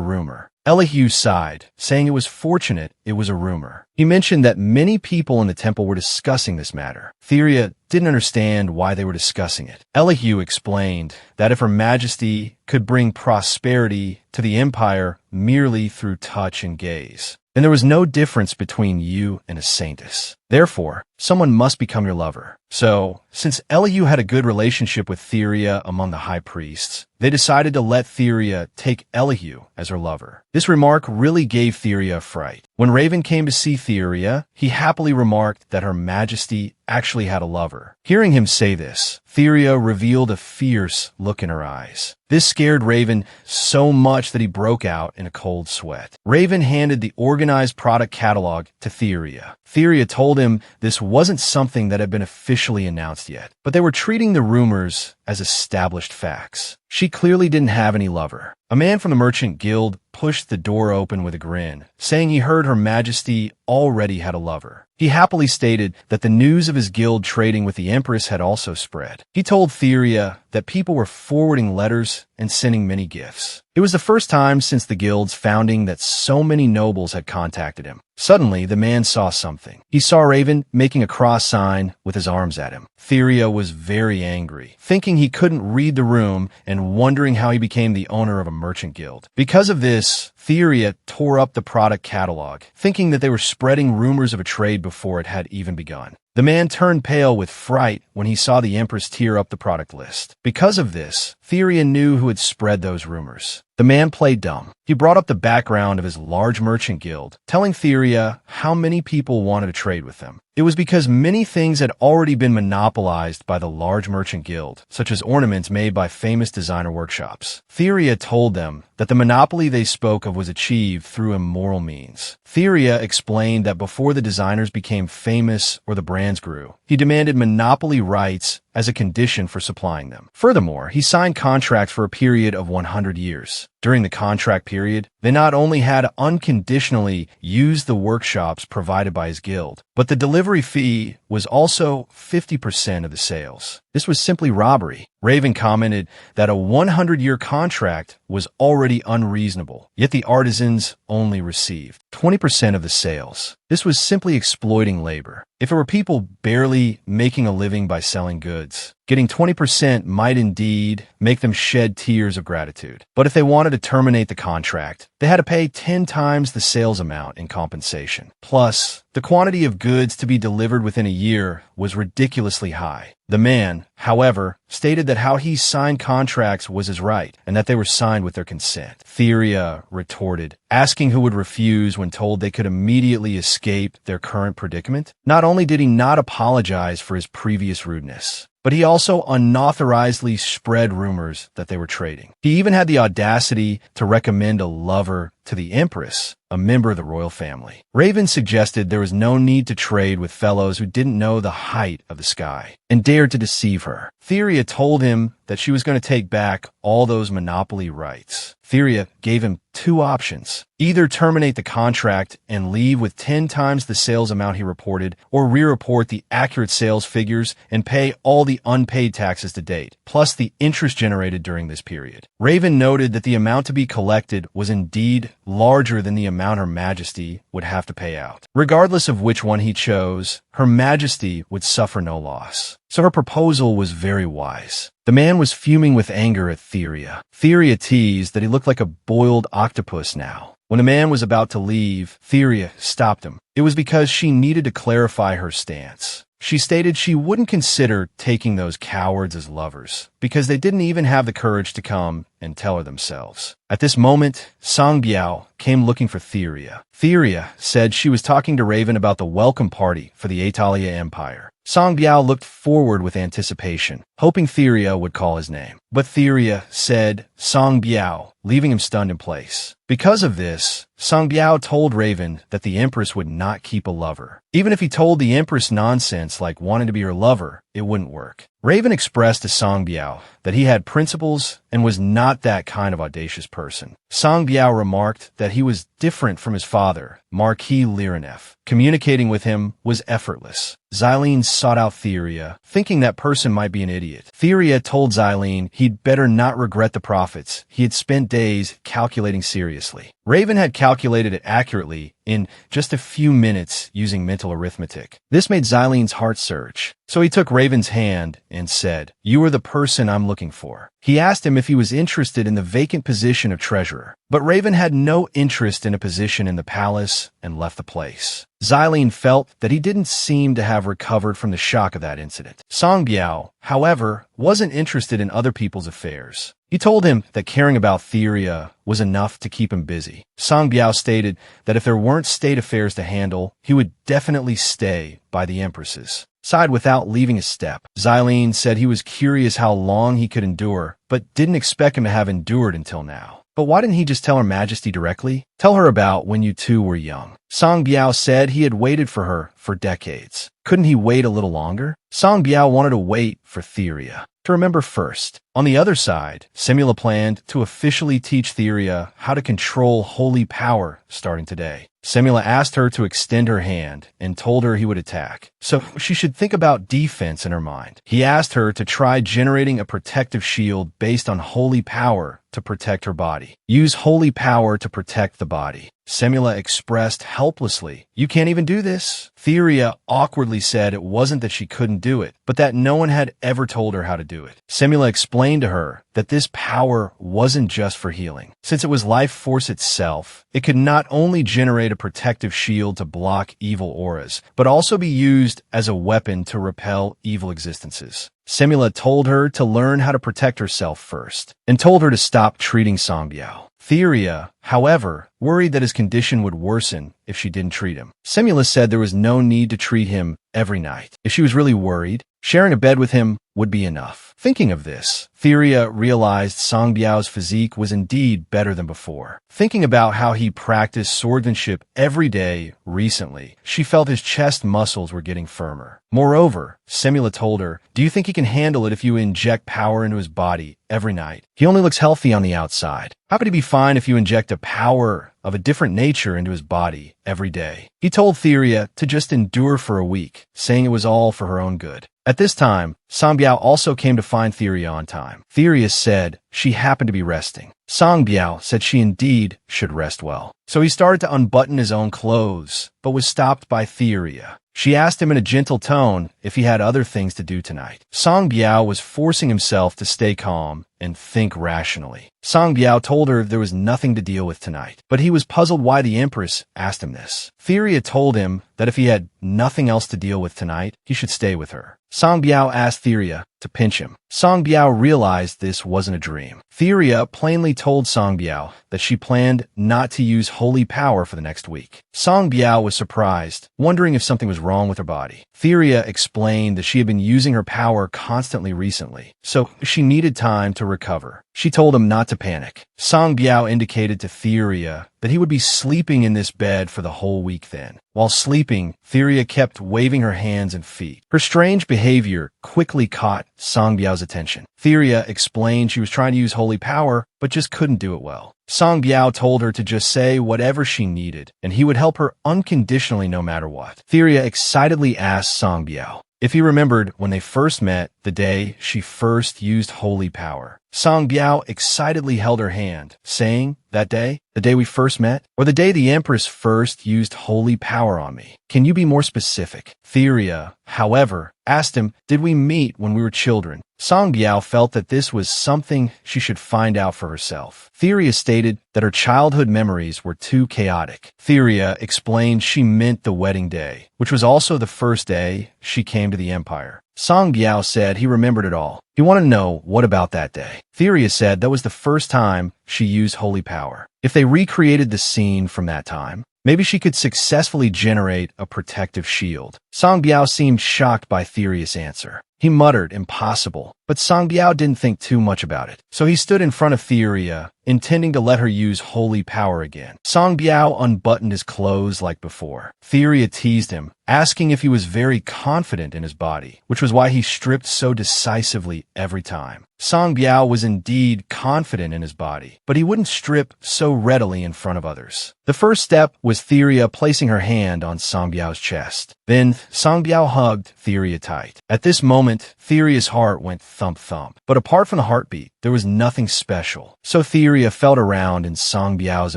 rumor. Elihu sighed, saying it was fortunate it was a rumor. He mentioned that many people in the temple were discussing this matter. Theria didn't understand why they were discussing it. Elihu explained that if Her Majesty could bring prosperity to the empire merely through touch and gaze, then there was no difference between you and a saintess. Therefore, someone must become your lover. So, since Elihu had a good relationship with Theria among the high priests, they decided to let Theria take Elihu as her lover. This remark really gave Theria a fright. When Raven came to see Theria, he happily remarked that Her Majesty actually had a lover. Hearing him say this, Theria revealed a fierce look in her eyes. This scared Raven so much that he broke out in a cold sweat. Raven handed the organized product catalog to Theria. Theria told him this wasn't something that had been officially announced yet, but they were treating the rumors as established facts. She clearly didn't have any lover. A man from the Merchant Guild pushed the door open with a grin, saying he heard Her Majesty already had a lover. He happily stated that the news of his guild trading with the Empress had also spread. He told Theria that people were forwarding letters and sending many gifts. It was the first time since the guild's founding that so many nobles had contacted him. Suddenly, the man saw something. He saw Raven making a cross sign with his arms at him. Theria was very angry, thinking he couldn't read the room and wondering how he became the owner of a merchant guild. Because of this, Theria tore up the product catalog, thinking that they were spreading rumors of a trade before it had even begun. The man turned pale with fright when he saw the Empress tear up the product list. Because of this, Theria knew who had spread those rumors. The man played dumb. He brought up the background of his large merchant guild, telling Theria how many people wanted to trade with them. It was because many things had already been monopolized by the large merchant guild, such as ornaments made by famous designer workshops. Theria told them that the monopoly they spoke of was achieved through immoral means. Theria explained that before the designers became famous or the brands grew, he demanded monopoly rights as a condition for supplying them. Furthermore, he signed contracts for a period of 100 years. During the contract period, they not only had to unconditionally use the workshops provided by his guild, but the delivery fee was also 50% of the sales. This was simply robbery. Raven commented that a 100-year contract was already unreasonable, yet the artisans only received 20% of the sales. This was simply exploiting labor. If it were people barely making a living by selling goods, getting 20% might indeed make them shed tears of gratitude. But if they wanted to terminate the contract, they had to pay 10 times the sales amount in compensation. Plus, the quantity of goods to be delivered within a year was ridiculously high. The man, however, stated that how he signed contracts was his right and that they were signed with their consent. Theria retorted, asking who would refuse when told they could immediately escape their current predicament. Not only did he not apologize for his previous rudeness, but he also unauthorizedly spread rumors that they were trading. He even had the audacity to recommend a lover to the Empress, a member of the royal family. Raven suggested there was no need to trade with fellows who didn't know the height of the sky and dared to deceive her. Theria told him that she was going to take back all those monopoly rights. Theria gave him two options: either terminate the contract and leave with 10 times the sales amount he reported, or re-report the accurate sales figures and pay all the unpaid taxes to date, plus the interest generated during this period. Raven noted that the amount to be collected was indeed larger than the amount Her Majesty would have to pay out. Regardless of which one he chose, Her Majesty would suffer no loss. So her proposal was very wise. The man was fuming with anger at Theria. Theria teased that he looked like a boiled octopus now. When the man was about to leave, Theria stopped him. It was because she needed to clarify her stance. She stated she wouldn't consider taking those cowards as lovers, because they didn't even have the courage to come and tell her themselves. At this moment, Song Biao came looking for Theria. Theria said she was talking to Raven about the welcome party for the Atalia Empire. Song Biao looked forward with anticipation, hoping Theria would call his name. But Theria said Song Biao, leaving him stunned in place. Because of this, Song Biao told Raven that the Empress would not keep a lover. Even if he told the Empress nonsense like wanting to be her lover, it wouldn't work. Raven expressed to Song Biao that he had principles and was not that kind of audacious person. Song Biao remarked that he was different from his father, Marquis Lirinef. Communicating with him was effortless. Xylene sought out Theria, thinking that person might be an idiot. Theria told Xylene he'd better not regret the profits he had spent days calculating seriously. Raven had calculated it accurately in just a few minutes using mental arithmetic. This made Xylene's heart surge. So he took Raven's hand and said, "You are the person I'm looking for." He asked him if he was interested in the vacant position of treasurer, but Raven had no interest in a position in the palace and left the place. Xylene felt that he didn't seem to have recovered from the shock of that incident. Song Biao, however, wasn't interested in other people's affairs. He told him that caring about Theria was enough to keep him busy. Song Biao stated that if there weren't state affairs to handle, he would definitely stay by the Empress's side without leaving a step. Xylene said he was curious how long he could endure, but didn't expect him to have endured until now. But why didn't he just tell Her Majesty directly? Tell her about when you two were young. Song Biao said he had waited for her for decades. Couldn't he wait a little longer? Song Biao wanted to wait for Theria to remember first. On the other side, Simula planned to officially teach Theria how to control holy power starting today. Simula asked her to extend her hand and told her he would attack, so she should think about defense in her mind. He asked her to try generating a protective shield based on holy power to protect her body. Use holy power to protect the body. Simula expressed helplessly, "You can't even do this." Theria awkwardly said it wasn't that she couldn't do it, but that no one had ever told her how to do it. Simula explained to her that this power wasn't just for healing. Since it was life force itself, it could not only generate a protective shield to block evil auras, but also be used as a weapon to repel evil existences. Simula told her to learn how to protect herself first, and told her to stop treating Song Biao. Theria, however, worried that his condition would worsen if she didn't treat him. Simula said there was no need to treat him every night. If she was really worried, sharing a bed with him would be enough. Thinking of this, Theria realized Song Biao's physique was indeed better than before. Thinking about how he practiced swordsmanship every day recently, she felt his chest muscles were getting firmer. Moreover, Simula told her, "Do you think he can handle it if you inject power into his body every night? He only looks healthy on the outside. How could he be fine if you inject a power of a different nature into his body every day?" He told Theria to just endure for a week, saying it was all for her own good. At this time, Song Biao also came to find Theria on time. Theria said she happened to be resting. Song Biao said she indeed should rest well. So he started to unbutton his own clothes, but was stopped by Theria. She asked him in a gentle tone if he had other things to do tonight. Song Biao was forcing himself to stay calm and think rationally. Song Biao told her there was nothing to deal with tonight, but he was puzzled why the Empress asked him this. Theria told him that if he had nothing else to deal with tonight, he should stay with her. Song Biao asked Theria to pinch him. Song Biao realized this wasn't a dream. Theria plainly told Song Biao that she planned not to use holy power for the next week. Song Biao was surprised, wondering if something was wrong with her body. Theria explained that she had been using her power constantly recently, so she needed time to recover. She told him not to panic. Song Biao indicated to Theria that he would be sleeping in this bed for the whole week then. While sleeping, Theria kept waving her hands and feet. Her strange behavior quickly caught Song Biao's attention. Theria explained she was trying to use holy power, but just couldn't do it well. Song Biao told her to just say whatever she needed, and he would help her unconditionally no matter what. Theria excitedly asked Song Biao if he remembered when they first met, the day she first used holy power. Song Biao excitedly held her hand, saying, "That day? The day we first met? Or the day the Empress first used holy power on me? Can you be more specific?" Theria, however, asked him, "Did we meet when we were children?" Song Biao felt that this was something she should find out for herself. Theria stated that her childhood memories were too chaotic. Theria explained she meant the wedding day, which was also the first day she came to the Empire. Song Biao said he remembered it all. He wanted to know what about that day. Theria said that was the first time she used holy power. If they recreated the scene from that time, maybe she could successfully generate a protective shield. Song Biao seemed shocked by Theria's answer. He muttered, "Impossible." But Song Biao didn't think too much about it. So he stood in front of Theria, intending to let her use holy power again. Song Biao unbuttoned his clothes like before. Theria teased him, asking if he was very confident in his body, which was why he stripped so decisively every time. Song Biao was indeed confident in his body, but he wouldn't strip so readily in front of others. The first step was Theria placing her hand on Song Biao's chest. Then Song Biao hugged Theria tight. At this moment, Theria's heart went thump-thump. But apart from the heartbeat, there was nothing special. So Theria felt around in Song Biao's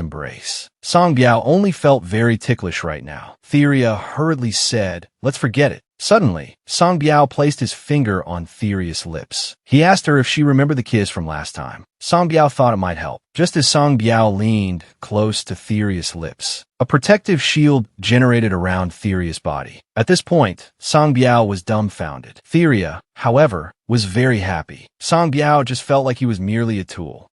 embrace. Song Biao only felt very ticklish right now. Theria hurriedly said, "Let's forget it." Suddenly, Song Biao placed his finger on Theria's lips. He asked her if she remembered the kiss from last time. Song Biao thought it might help. Just as Song Biao leaned close to Theria's lips, a protective shield generated around Theria's body. At this point, Song Biao was dumbfounded. Theria, however, was very happy. Song Biao just felt like he was merely a tool.